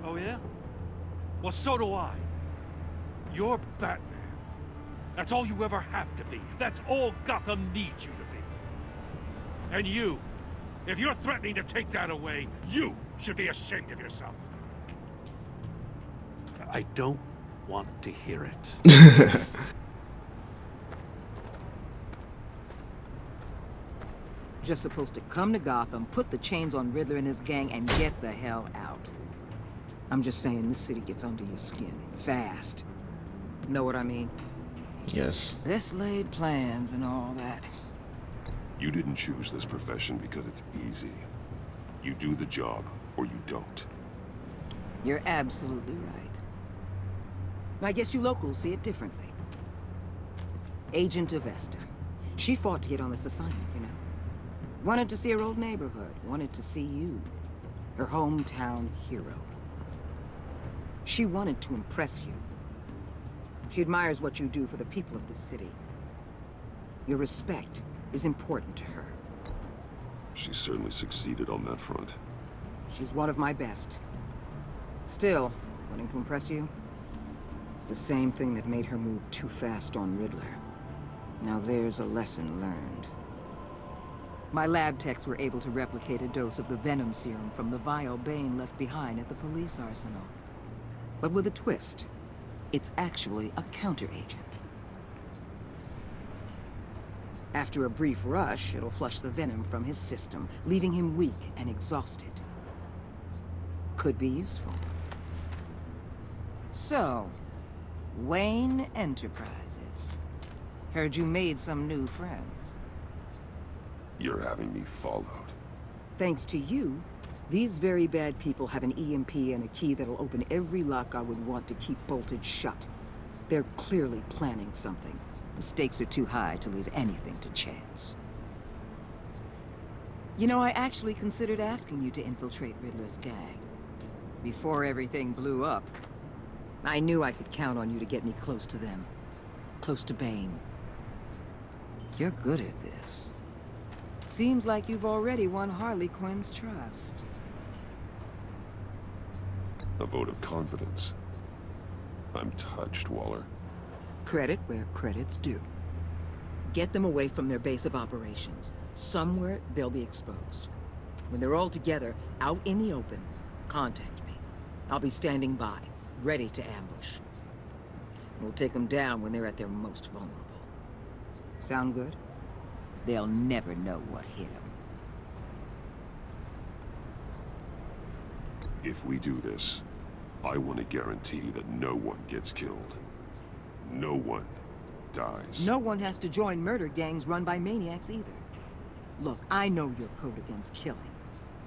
Oh, yeah? Well, so do I. You're Batman. That's all you ever have to be. That's all Gotham needs you to be. And you, if you're threatening to take that away, you should be ashamed of yourself. I don't want to hear it. Just supposed to come to Gotham, put the chains on Riddler and his gang, and get the hell out. I'm just saying, this city gets under your skin. Fast. Know what I mean? Yes. Best laid plans and all that. You didn't choose this profession because it's easy. You do the job, or you don't. You're absolutely right. I guess you locals see it differently. Agent of Esther. She fought to get on this assignment, you know? Wanted to see her old neighborhood. Wanted to see you. Her hometown hero. She wanted to impress you. She admires what you do for the people of this city. Your respect is important to her. She certainly succeeded on that front. She's one of my best. Still, wanting to impress you? It's the same thing that made her move too fast on Riddler. Now there's a lesson learned. My lab techs were able to replicate a dose of the venom serum from the vial Bane left behind at the police arsenal. But with a twist. It's actually a counter-agent. After a brief rush, it'll flush the venom from his system, leaving him weak and exhausted. Could be useful. So, Wayne Enterprises. Heard you made some new friends. You're having me followed. Thanks to you, these very bad people have an EMP and a key that'll open every lock I would want to keep bolted shut. They're clearly planning something. The stakes are too high to leave anything to chance. You know, I actually considered asking you to infiltrate Riddler's gang. Before everything blew up, I knew I could count on you to get me close to them. Close to Bane. You're good at this. Seems like you've already won Harley Quinn's trust. A vote of confidence. I'm touched, Waller. Credit where credit's due. Get them away from their base of operations. Somewhere they'll be exposed. When they're all together, out in the open, contact me. I'll be standing by, ready to ambush. We'll take them down when they're at their most vulnerable. Sound good? They'll never know what hit them. If we do this, I want to guarantee that no one gets killed. No one dies. No one has to join murder gangs run by maniacs either. Look, I know your code against killing,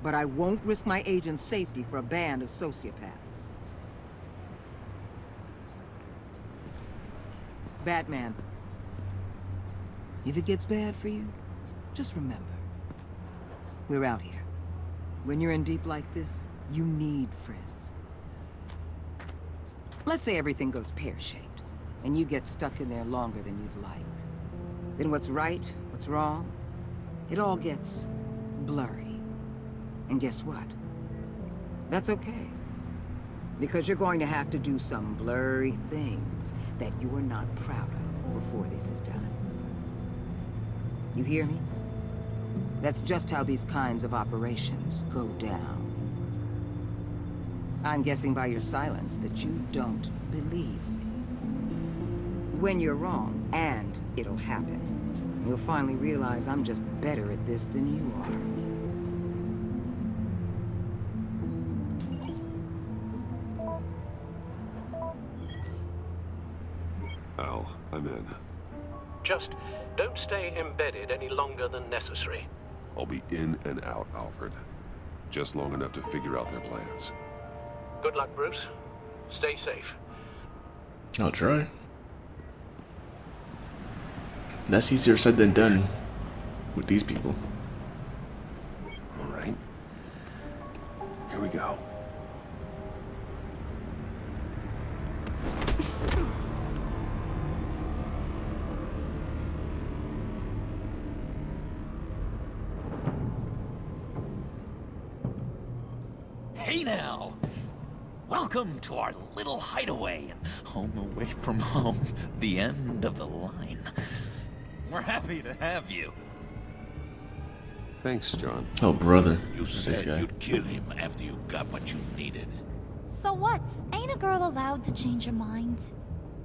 but I won't risk my agent's safety for a band of sociopaths. Batman, if it gets bad for you, just remember, we're out here. When you're in deep like this, you need friends. Let's say everything goes pear-shaped, and you get stuck in there longer than you'd like. Then what's right, what's wrong, it all gets blurry. And guess what? That's okay. Because you're going to have to do some blurry things that you're not proud of before this is done. You hear me? That's just how these kinds of operations go down. I'm guessing by your silence that you don't believe me. When you're wrong, and it'll happen, you'll finally realize I'm just better at this than you are. Al, I'm in. Just don't stay embedded any longer than necessary. I'll be in and out, Alfred. Just long enough to figure out their plans. Good luck, Bruce. Stay safe. I'll try. That's easier said than done with these people. All right. Here we go. Hey now! Welcome to our little hideaway and home away from home, the end of the line. We're happy to have you. Thanks, John. Oh, brother. You said you'd kill him after you got what you needed. So what? Ain't a girl allowed to change her mind?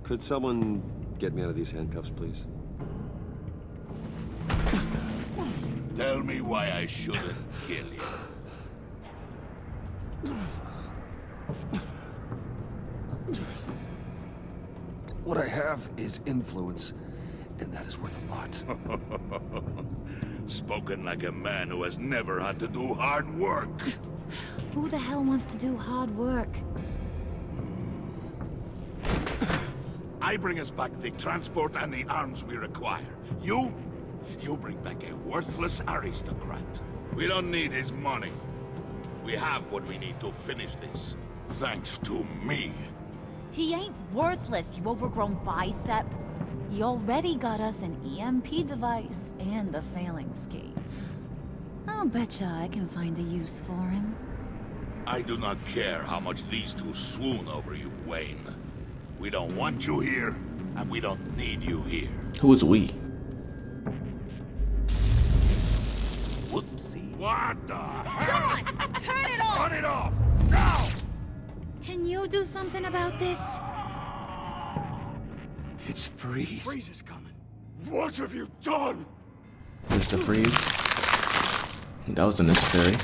Could someone get me out of these handcuffs, please? Tell me why I shouldn't kill you. What I have is influence, and that is worth a lot. Spoken like a man who has never had to do hard work. Who the hell wants to do hard work? I bring us back the transport and the arms we require. You bring back a worthless aristocrat. We don't need his money. We have what we need to finish this. Thanks to me. He ain't worthless, you overgrown bicep. He already got us an EMP device and the phalanx key. I'll betcha I can find a use for him. I do not care how much these two swoon over you, Wayne. We don't want you here, and we don't need you here. Who is we? Whoopsie. What the hell? John! Turn it off! Turn it off! Now! Can you do something about this? It's Freeze. Freeze is coming. What have you done? Mr. Freeze. That was unnecessary.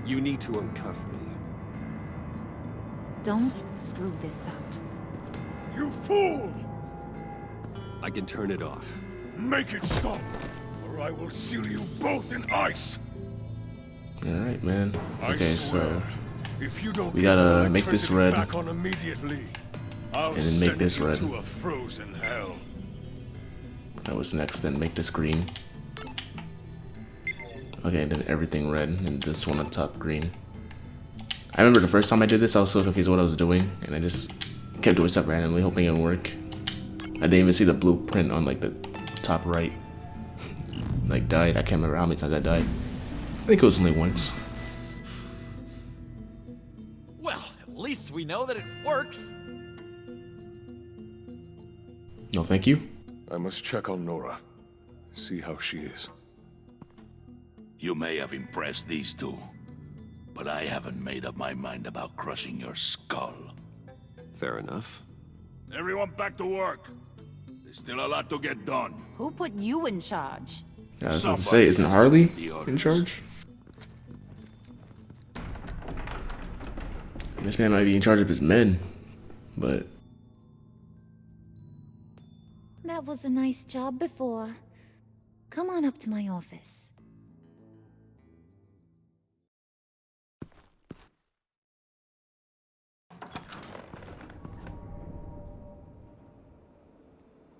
You need to uncuff me. Don't screw this up. You fool! I can turn it off. Make it stop, or I will seal you both in ice. Alright, man. I Okay, swear, so if you don't we get gotta make this electricity red. back on immediately, I'll And then make send this you red. to a frozen hell. That was next, then make this green. Okay, and then everything red, and this one on top green. I remember the first time I did this, I was so confused what I was doing, and I just kept doing stuff randomly, hoping it would work. I didn't even see the blueprint on like the top right. Like died, I can't remember how many times I died. I think it was only once. Well, at least we know that it works. No, thank you. I must check on Nora. See how she is. You may have impressed these two, but I haven't made up my mind about crushing your skull. Fair enough. Everyone back to work. There's still a lot to get done. Who put you in charge? Yeah, I was about to say, isn't Harley in charge? This man might be in charge of his men, but That was a nice job before. Come on up to my office.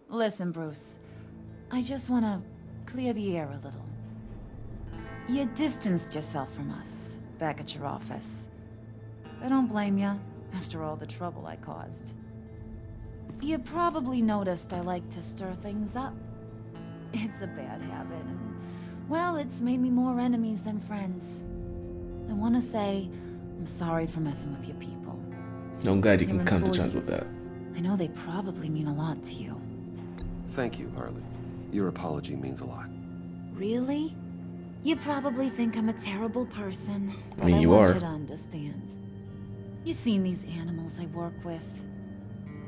Listen, Bruce. I just want to clear the air a little. You distanced yourself from us back at your office. I don't blame you, after all the trouble I caused. You probably noticed I like to stir things up. It's a bad habit, and, well, it's made me more enemies than friends. I want to say I'm sorry for messing with your people. I'm glad you Your can come to terms with employees. that. I know they probably mean a lot to you. Thank you, Harley. Your apology means a lot. Really? You probably think I'm a terrible person. I mean, but you I want are. you to understand. You've seen these animals I work with.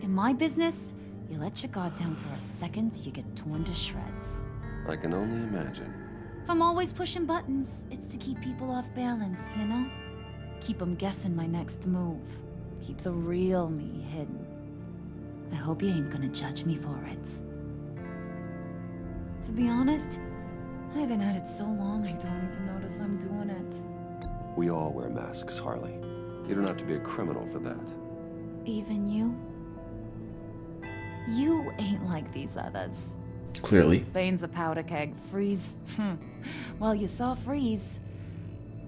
In my business, you let your guard down for a second, you get torn to shreds. I can only imagine. If I'm always pushing buttons, it's to keep people off balance, you know? Keep them guessing my next move. Keep the real me hidden. I hope you ain't gonna judge me for it. To be honest, I've been at it so long I don't even notice I'm doing it. We all wear masks, Harley. You don't have to be a criminal for that. Even you? You ain't like these others. Clearly. Bane's a powder keg. Freeze. Well, you saw Freeze.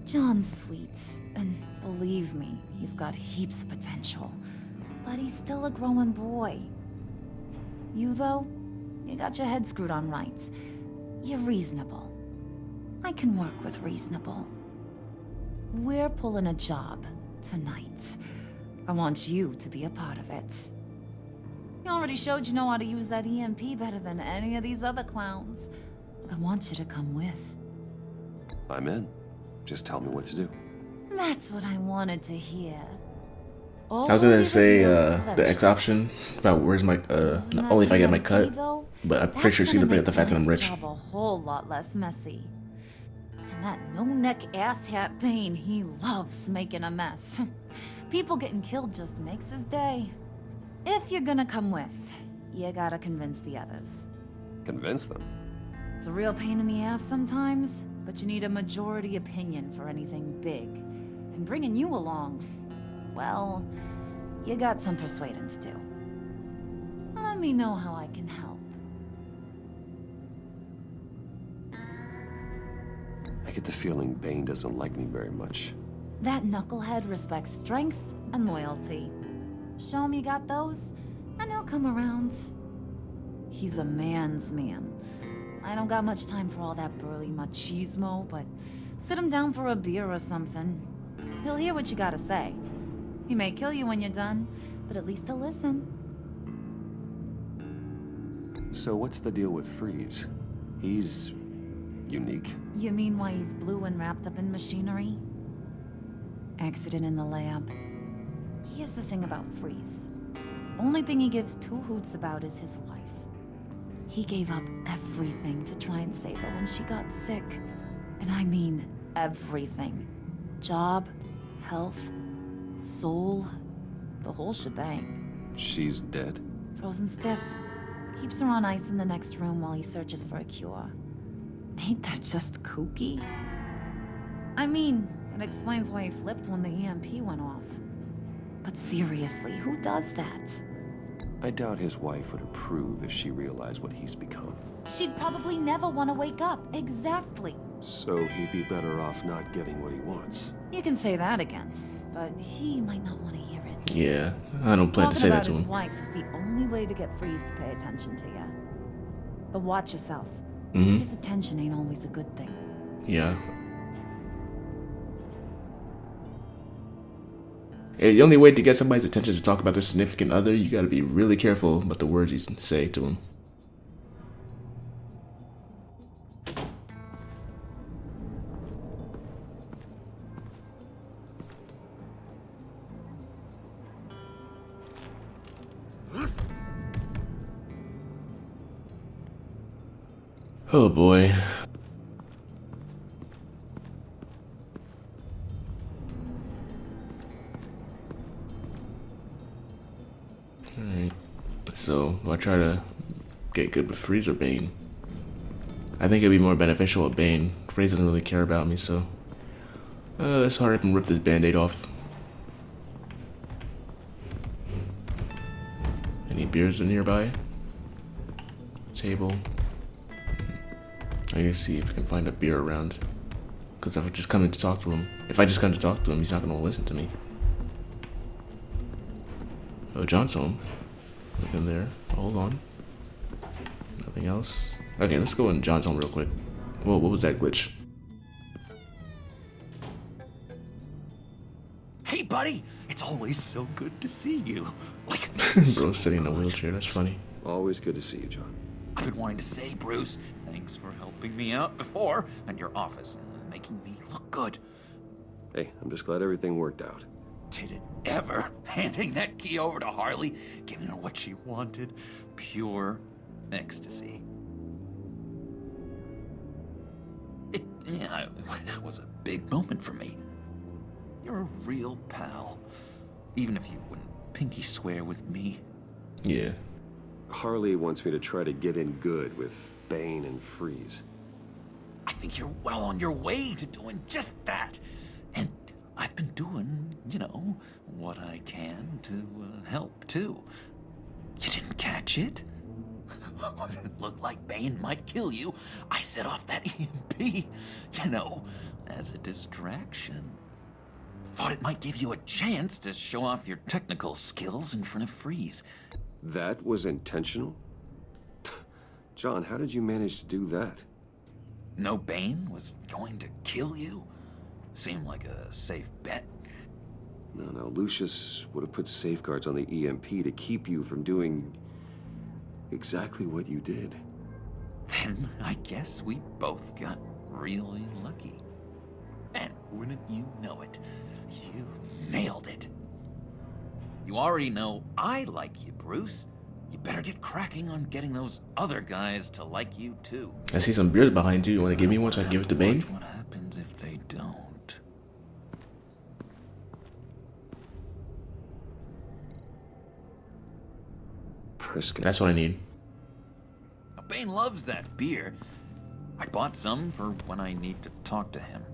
John's sweet, and believe me, he's got heaps of potential. But he's still a growing boy. You, though, you got your head screwed on right. You're reasonable. I can work with reasonable. We're pulling a job tonight. I want you to be a part of it. You already showed you know how to use that EMP better than any of these other clowns. I want you to come with. I'm in. Just tell me what to do. That's what I wanted to hear. I was gonna say the X option about where's my only if I get my cut, but I'm pretty sure she's gonna bring up the fact that I'm rich. Job a whole lot less messy. And that no-neck asshat Bane, he loves making a mess. People getting killed just makes his day. If you're gonna come with, you gotta convince the others. Convince them? It's a real pain in the ass sometimes, but you need a majority opinion for anything big. And bringing you along, well, you got some persuading to do. Let me know how I can help. I get the feeling Bane doesn't like me very much. That knucklehead respects strength and loyalty. Show him you got those, and he'll come around. He's a man's man. I don't got much time for all that burly machismo, but sit him down for a beer or something. He'll hear what you gotta say. He may kill you when you're done, but at least he'll listen. So what's the deal with Freeze? He's unique. You mean why he's blue and wrapped up in machinery? Accident in the lab. Here's the thing about Freeze. Only thing he gives two hoots about is his wife. He gave up everything to try and save her when she got sick. And I mean everything. Job, health, soul, the whole shebang. She's dead? Frozen stiff. Keeps her on ice in the next room while he searches for a cure. Ain't that just kooky? I mean, it explains why he flipped when the EMP went off. But seriously, who does that? I doubt his wife would approve if she realized what he's become. She'd probably never want to wake up. Exactly. So he'd be better off not getting what he wants. You can say that again, but he might not want to hear it. Yeah, I don't plan to say that to him. His wife is the only way to get Freeze to pay attention to you. But watch yourself. His attention ain't always a good thing. Yeah. And the only way to get somebody's attention is to talk about their significant other. You gotta be really careful about the words you say to them. Oh boy. Alright. So, do I try to get good with Freeze or Bane? I think it'd be more beneficial with Bane. Freeze doesn't really care about me, so... let's hurry up and rip this band-aid off. Any beers nearby? Table. I need to see if I can find a beer around. Because if I just come in to talk to him, he's not going to listen to me. Oh, John's home. Look in there. Hold on. Nothing else. Okay, let's go in John's home real quick. Whoa, what was that glitch? Hey, buddy! It's always so good to see you. Bro's sitting in a wheelchair. That's funny. Always good to see you, John. I've been wanting to say, Bruce, thanks for helping me out before, and your office, making me look good. Hey, I'm just glad everything worked out. Did it ever? Handing that key over to Harley, giving her what she wanted. Pure ecstasy. It was a big moment for me. You're a real pal. Even if you wouldn't pinky swear with me. Yeah. Harley wants me to try to get in good with Bane and Freeze. I think you're well on your way to doing just that. And I've been doing, what I can to help, too. You didn't catch it? When it looked like Bane might kill you, I set off that EMP, as a distraction. Thought it might give you a chance to show off your technical skills in front of Freeze. That was intentional? John, how did you manage to do that? No Bane was going to kill you? Seemed like a safe bet. No, Lucius would have put safeguards on the EMP to keep you from doing exactly what you did. Then I guess we both got really lucky. And wouldn't you know it? You nailed it. You already know I like you, Bruce. You better get cracking on getting those other guys to like you too. I see some beers behind you. You want to give me one so I can give it to Bane? What happens if they don't? Prisket. That's what I need. Now, Bane loves that beer. I bought some for when I need to talk to him.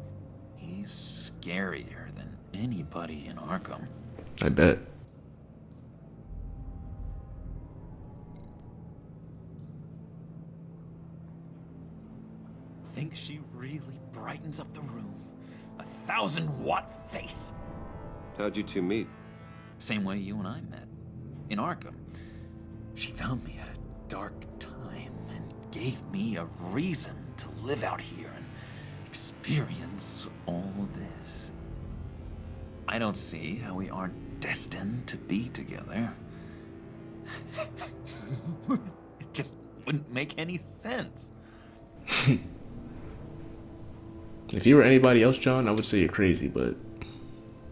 He's scarier than anybody in Arkham. I bet. Think she really brightens up the room. 1,000-watt face. How'd you two meet? Same way you and I met. In Arkham. She found me at a dark time and gave me a reason to live out here and experience all this. I don't see how we aren't destined to be together. It just wouldn't make any sense. If you were anybody else, John, I would say you're crazy, but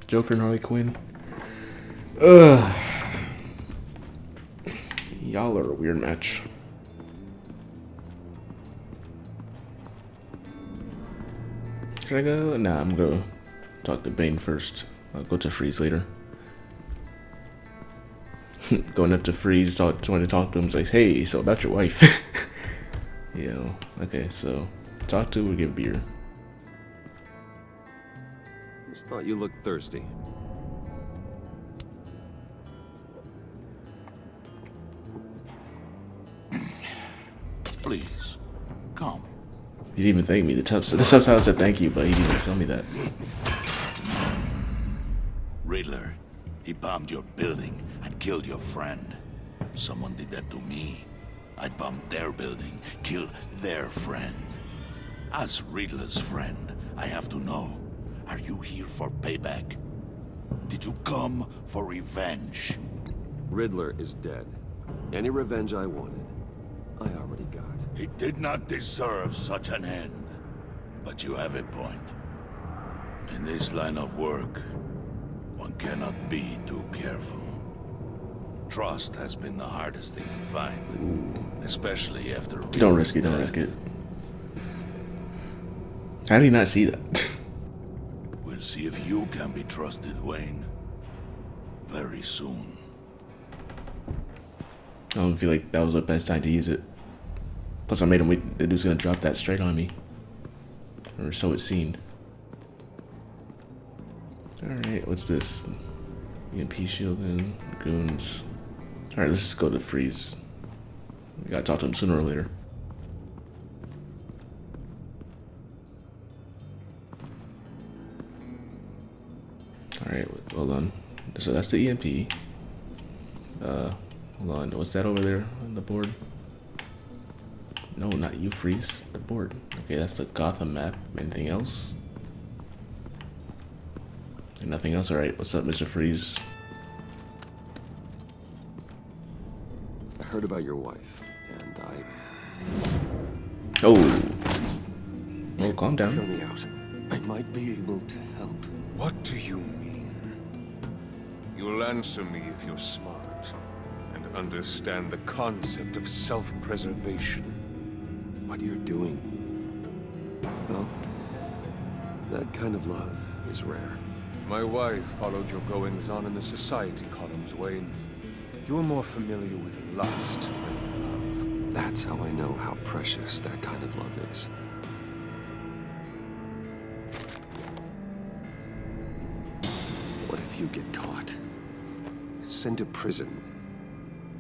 Joker and Harley Quinn, y'all are a weird match. Should I go? Nah, I'm gonna talk to Bane first. I'll go to Freeze later. Going up to Freeze, trying to talk to him, it's like, hey, so about your wife. Okay, so talk to her, give beer. Just thought you looked thirsty. Please, come. He didn't even thank me. The subtitle said thank you, but he didn't even tell me that. Riddler, he bombed your building and killed your friend. Someone did that to me. I bombed their building, kill their friend. As Riddler's friend, I have to know, are you here for payback? Did you come for revenge? Riddler is dead. Any revenge I wanted, I already got. He did not deserve such an end. But you have a point. In this line of work, one cannot be too careful. Trust has been the hardest thing to find, especially after... Don't risk it, don't risk it. How did he not see that? We'll see if you can be trusted, Wayne. Very soon. I don't feel like that was the best time to use it. Plus, I made him wait. The dude's gonna drop that straight on me. Or so it seemed. Alright, what's this? EMP shield and goons. Alright, let's just go to Freeze. We gotta talk to him sooner or later. Alright, hold on. So that's the EMP. Hold on. What's that over there on the board? No, not you, Freeze. The board. Okay, that's the Gotham map. Anything else? And nothing else? Alright, what's up, Mr. Freeze? I heard about your wife, and Oh. Oh, calm down. Hear me out. I might be able to help. What do you mean? You'll answer me if you're smart and understand the concept of self-preservation. What you're doing, well, that kind of love is rare. My wife followed your goings-on in the society columns, Wayne. You are more familiar with lust than love. That's how I know how precious that kind of love is. What if you get caught? Sent to prison.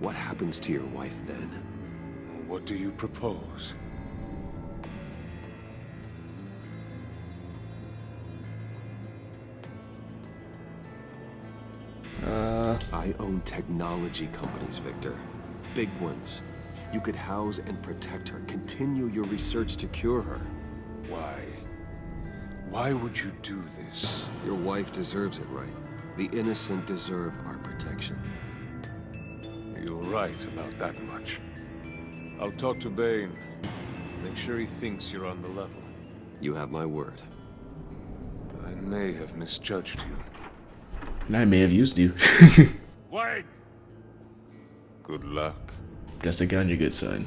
What happens to your wife then? What do you propose? I own technology companies, Victor. Big ones. You could house and protect her, continue your research to cure her. Why? Why would you do this? Your wife deserves it, right? The innocent deserve our protection. You're right about that much. I'll talk to Bane. Make sure he thinks you're on the level. You have my word. I may have misjudged you. And I may have used you. Wait! Good luck. Guess they get on your good side.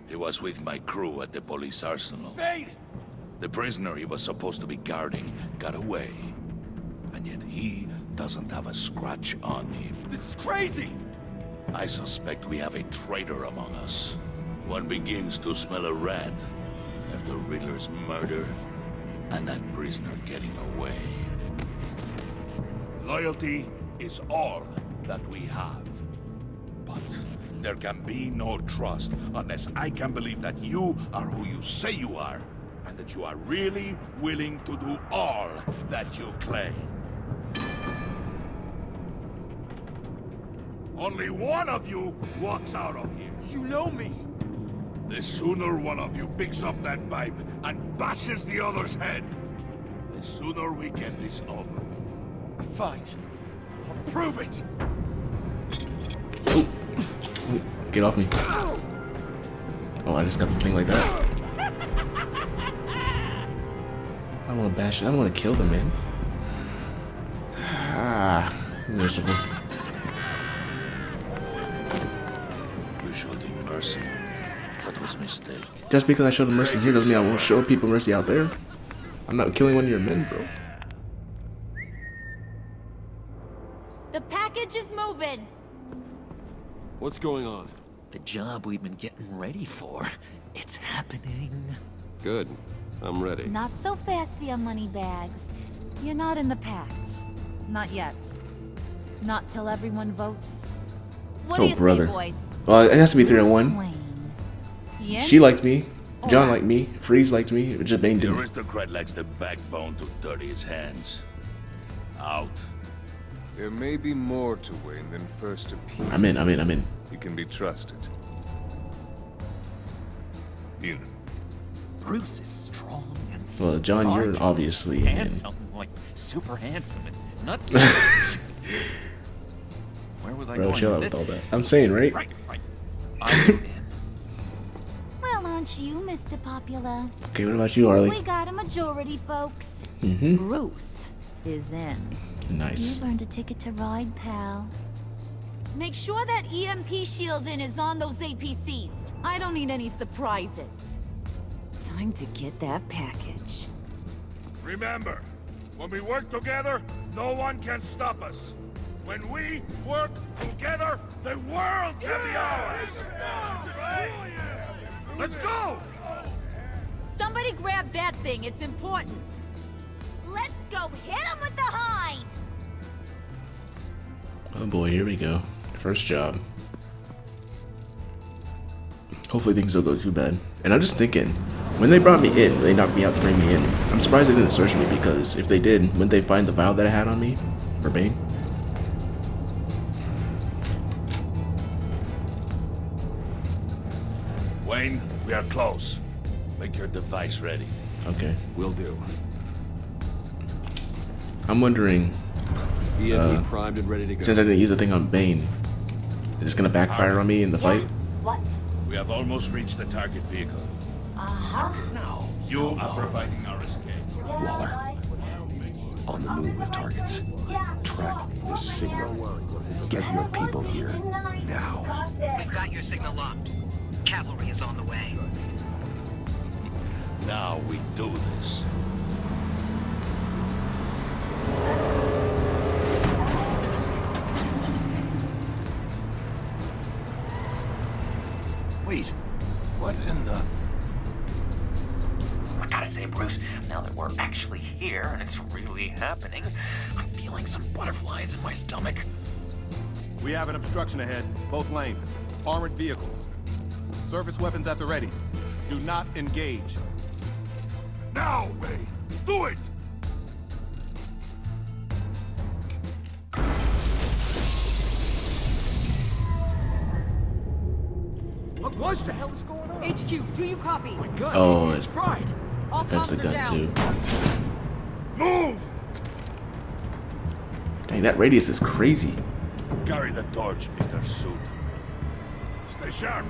He was with my crew at the police arsenal. Bane! The prisoner he was supposed to be guarding got away. And yet he doesn't have a scratch on him. This is crazy! I suspect we have a traitor among us. One begins to smell a rat after Riddler's murder and that prisoner getting away. Loyalty is all that we have. But there can be no trust unless I can believe that you are who you say you are, and that you are really willing to do all that you claim. Only one of you walks out of here. You know me! The sooner one of you picks up that pipe and bashes the other's head, the sooner we get this over with. Fine. I'll prove it! Oh. Get off me. Oh, I just got the thing like that. I don't want to bash it. I don't want to kill them, man. Ah, merciful. You showed him mercy. That was a mistake. Just because I showed them mercy here doesn't mean I won't show people mercy out there. I'm not killing one of your men, bro. The package is moving. What's going on? The job we've been getting ready for. It's happening. Good. I'm ready. Not so fast, the money bags. You're not in the Pact. Not yet. Not till everyone votes. What do you brother. say, boys? Well, it has to be 3-1. Yeah? She liked me. John liked me. Freeze liked me. Just Bane The didn't. aristocrat lacks the backbone to dirty his hands. Out. There may be more to Wayne than first appears. I'm in. He can be trusted. In. Bruce is strong and Well, John, you're smart, obviously in. handsome, like super handsome and nuts. Where was I Bro, going chill out with with this? all that. I'm saying, right? Right. I'm in. Well, aren't you, Mr. Popular? Okay, what about you, Harley? We got a majority, folks. Mm-hmm. Bruce is in. Nice. You earned a ticket to ride, pal. Make sure that EMP shielding is on those APCs. I don't need any surprises. Time to get that package. Remember, when we work together, no one can stop us. When we work together, the world can be ours. Let's go! Somebody grab that thing. It's important. Let's go hit him with the hind. Oh boy, here we go. First job. Hopefully things don't go too bad. And I'm just thinking, when they brought me in, they knocked me out to bring me in. I'm surprised they didn't search me, because if they did, wouldn't they find the vial that I had on me for Bane? Wayne, we are close. Make your device ready. Okay. Will do. I'm wondering, EMP primed and ready to go. since I didn't use the thing on Bane, is this gonna backfire on me in the fight? What? We have almost reached the target vehicle. No. You are providing our escape. Waller. On the move with targets. Track this signal. Get your people here. Now. We've got your signal locked. Cavalry is on the way. Now we do this. Wait, what in the... I gotta say, Bruce, now that we're actually here and it's really happening, I'm feeling some butterflies in my stomach. We have an obstruction ahead, both lanes. Armored vehicles. Service weapons at the ready. Do not engage. Now, Wayne! Do it! What was that? What the hell is going on? HQ, do you copy? My gun, Oh, it's fried. All Defense the comms are gun down. too. Move! Dang, that radius is crazy. Carry the torch, Mr. Suit. Stay sharp.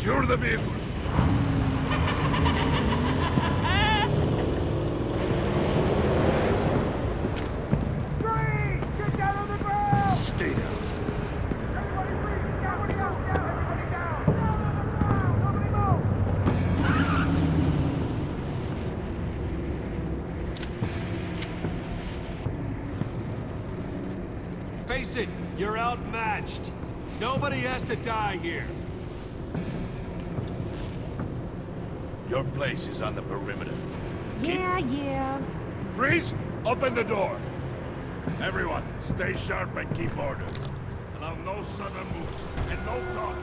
Secure the vehicle. Stay down. Face it, you're outmatched. Nobody has to die here. Your place is on the perimeter. Yeah. Freeze! Open the door. Everyone, stay sharp and keep order. Allow no sudden moves and no talk.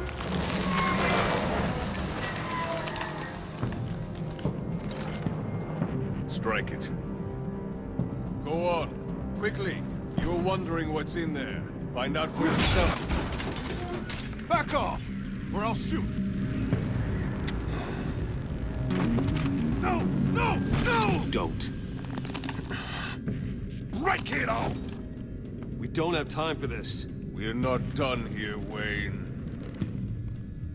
Strike it. Go on. Quickly. You're wondering what's in there. Find out for yourself. Back off, or I'll shoot. No! No! No! Don't. Break it off! We don't have time for this. We're not done here, Wayne.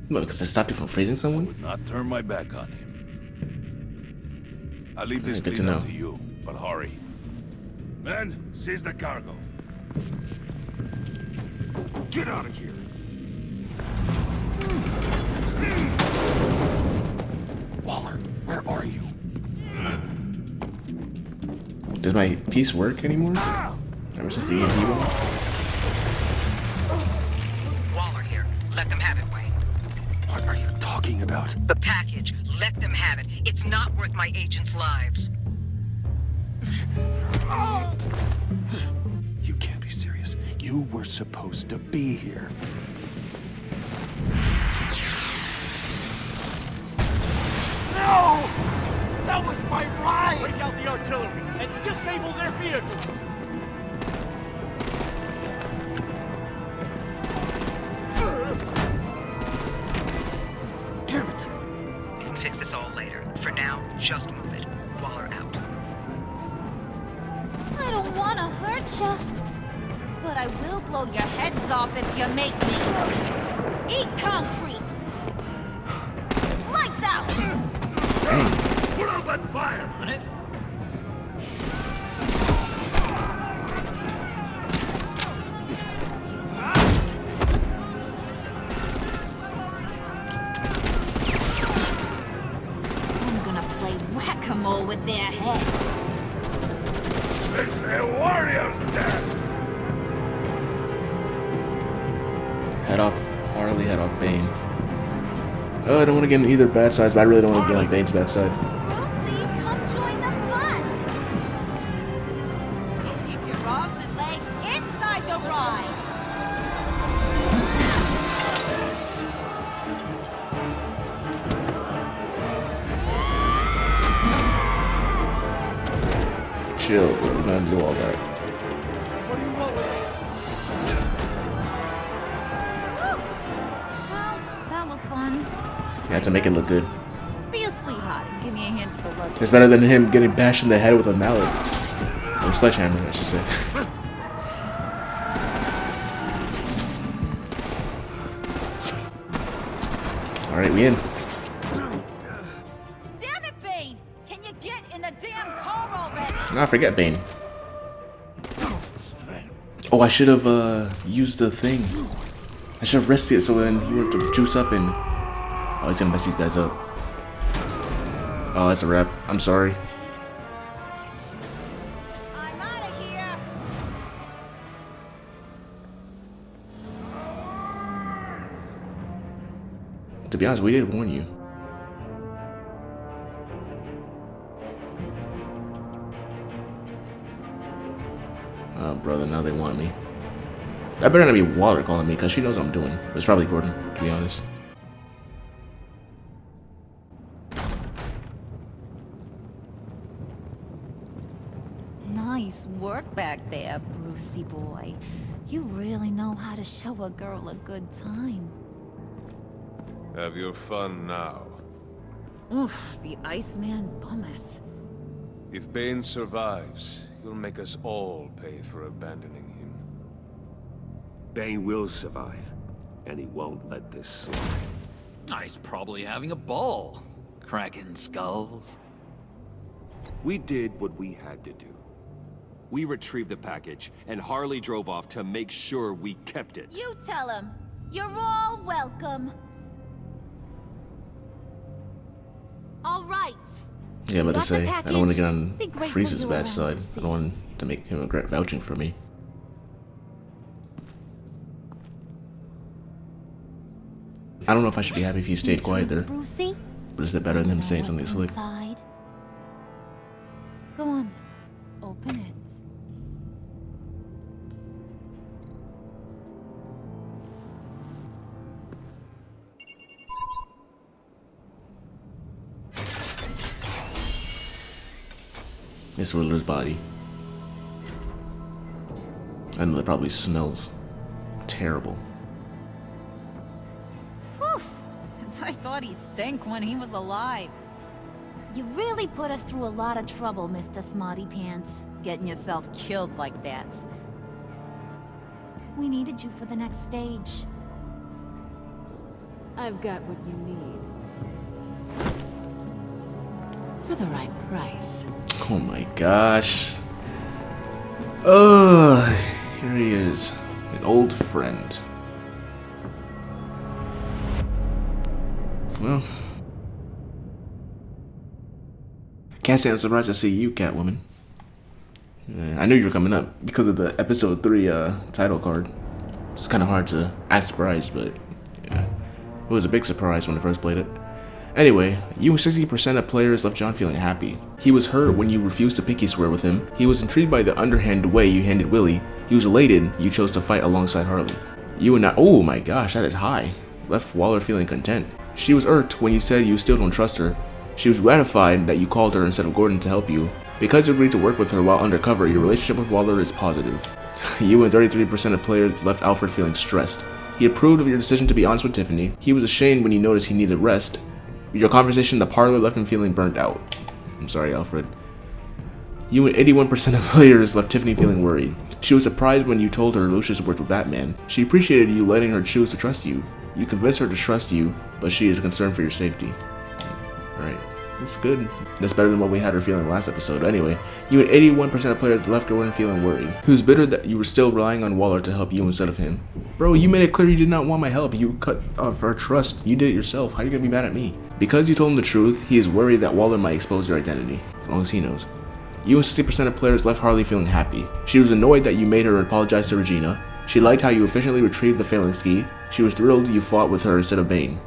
What, because I stopped you from freezing someone? Would not turn my back on him. I'll leave this Good to clean up know. to you, but hurry. Men, seize the cargo. Get out of here. Waller, where are you? Does my piece work anymore? Or is this the EMP one? Waller here. Let them have it, Wayne. What are you talking about? The package. Let them have it. It's not worth my agents' lives. You can't be serious. You were supposed to be here. No! That was my ride! Break out the artillery and disable their vehicles! Damn it. We can fix this all later. For now, just move it. Waller out. I don't want to hurt you, but I will blow your heads off if you make me. Eat concrete! Lights out! Put out that fire! On it. I'm gonna play whack-a-mole with their heads. It's a warrior's death! Head off Harley, head off Bane. Oh, I don't want to get on either bad sides, but I really don't want to get on Bane's bad side. Lucy, come join the fun! Keep your arms and legs inside the ride! Chill, bro. We're not gonna do all that. What do you want with us? Well, that was fun. You had to make it look good. Be a sweetheart and give me a hand with the luggage. It's better than him getting bashed in the head with a mallet. Or sledgehammer, I should say. Alright, we in. Damn it, Bane! Can you get in the damn car already? Nah, forget Bane. Oh, I should have used the thing. I should have rested it so then he would have to juice up and... Oh, he's gonna mess these guys up. Oh, that's a wrap. I'm sorry. I'm out of here! To be honest, we did warn you. Oh, brother, now they want me. That better not be Waller calling me, because she knows what I'm doing. It's probably Gordon, to be honest. Nice work back there, Brucey boy. You really know how to show a girl a good time. Have your fun now. Oof, the Iceman bummeth. If Bane survives, you'll make us all pay for abandoning him. Bane will survive, and he won't let this slide. He's probably having a ball, cracking skulls. We did what we had to do. We retrieved the package, and Harley drove off to make sure we kept it. You tell him. You're all welcome. All right. Yeah, I'm about to say, I don't want to get on Be grateful Freeze's you were bad around side. to see I don't want to make him regret vouching for me. I don't know if I should be happy if he stayed quiet there. Brucey? But is it better than him saying something slick? Inside. Go on. Open it. It's Riddler's body. I know it probably smells terrible. Whew. I thought he stank when he was alive. You really put us through a lot of trouble, Mr. Smarty Pants. Getting yourself killed like that. We needed you for the next stage. I've got what you need. For the right price. Oh my gosh. Ugh. Here he is. An old friend. Well. Can't say I'm surprised to see you, Catwoman. I knew you were coming up because of the episode 3 title card. It's kind of hard to act surprised, but yeah. It was a big surprise when I first played it. Anyway, you and 60% of players left John feeling happy. He was hurt when you refused to pinky swear with him. He was intrigued by the underhand way you handed Willie. He was elated you chose to fight alongside Harley. You and I— oh my gosh, that is high. Left Waller feeling content. She was irked when you said you still don't trust her. She was gratified that you called her instead of Gordon to help you. Because you agreed to work with her while undercover, your relationship with Waller is positive. You and 33% of players left Alfred feeling stressed. He approved of your decision to be honest with Tiffany. He was ashamed when you noticed he needed rest. Your conversation in the parlor left him feeling burnt out. I'm sorry, Alfred. You and 81% of players left Tiffany feeling worried. She was surprised when you told her Lucius worked with Batman. She appreciated you letting her choose to trust you. You convinced her to trust you, but she is concerned for your safety. Alright, that's good. That's better than what we had her feeling last episode. Anyway, you and 81% of players left Gordon feeling worried. He was bitter that you were still relying on Waller to help you instead of him. Bro, you made it clear you did not want my help. You cut off our trust. You did it yourself. How are you gonna be mad at me? Because you told him the truth, he is worried that Waller might expose your identity, as long as he knows. You and 60% of players left Harley feeling happy. She was annoyed that you made her apologize to Regina. She liked how you efficiently retrieved the Phalanx key. She was thrilled you fought with her instead of Bane.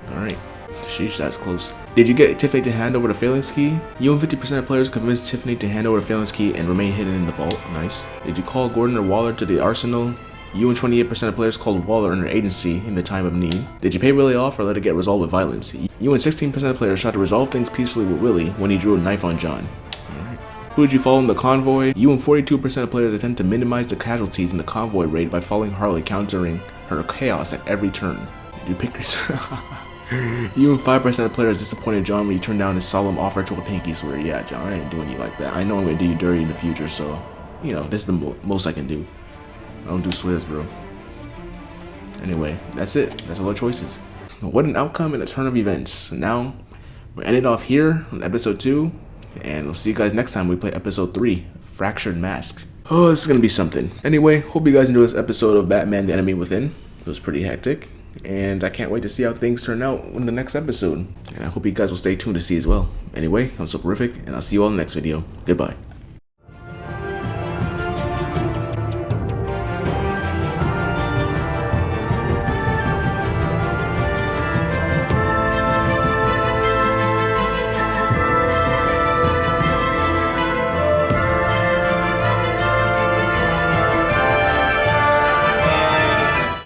Alright. Sheesh, that's close. Did you get Tiffany to hand over the Phalanx key? You and 50% of players convinced Tiffany to hand over the Phalanx key and remain hidden in the vault. Nice. Did you call Gordon or Waller to the arsenal? You and 28% of players called Waller under agency in the time of need. Did you pay Willie off or let it get resolved with violence? You and 16% of players tried to resolve things peacefully with Willie when he drew a knife on John. Alright. Who did you follow in the convoy? You and 42% of players attempt to minimize the casualties in the convoy raid by following Harley, countering her chaos at every turn. Did you pick yourself? You and 5% of players disappointed John when you turned down his solemn offer to a pinky swear. Yeah, John, I ain't doing you like that. I know I'm gonna do you dirty in the future, so, you know, this is the most I can do. I don't do swears, bro. Anyway, that's it. That's all our choices. What an outcome and a turn of events. Now, we're ending off here on episode 2, and we'll see you guys next time we play episode 3, Fractured Mask. Oh, this is gonna be something. Anyway, hope you guys enjoyed this episode of Batman: The Enemy Within. It was pretty hectic, and I can't wait to see how things turn out in the next episode. And I hope you guys will stay tuned to see as well. Anyway, I'm Soporific, and I'll see you all in the next video. Goodbye.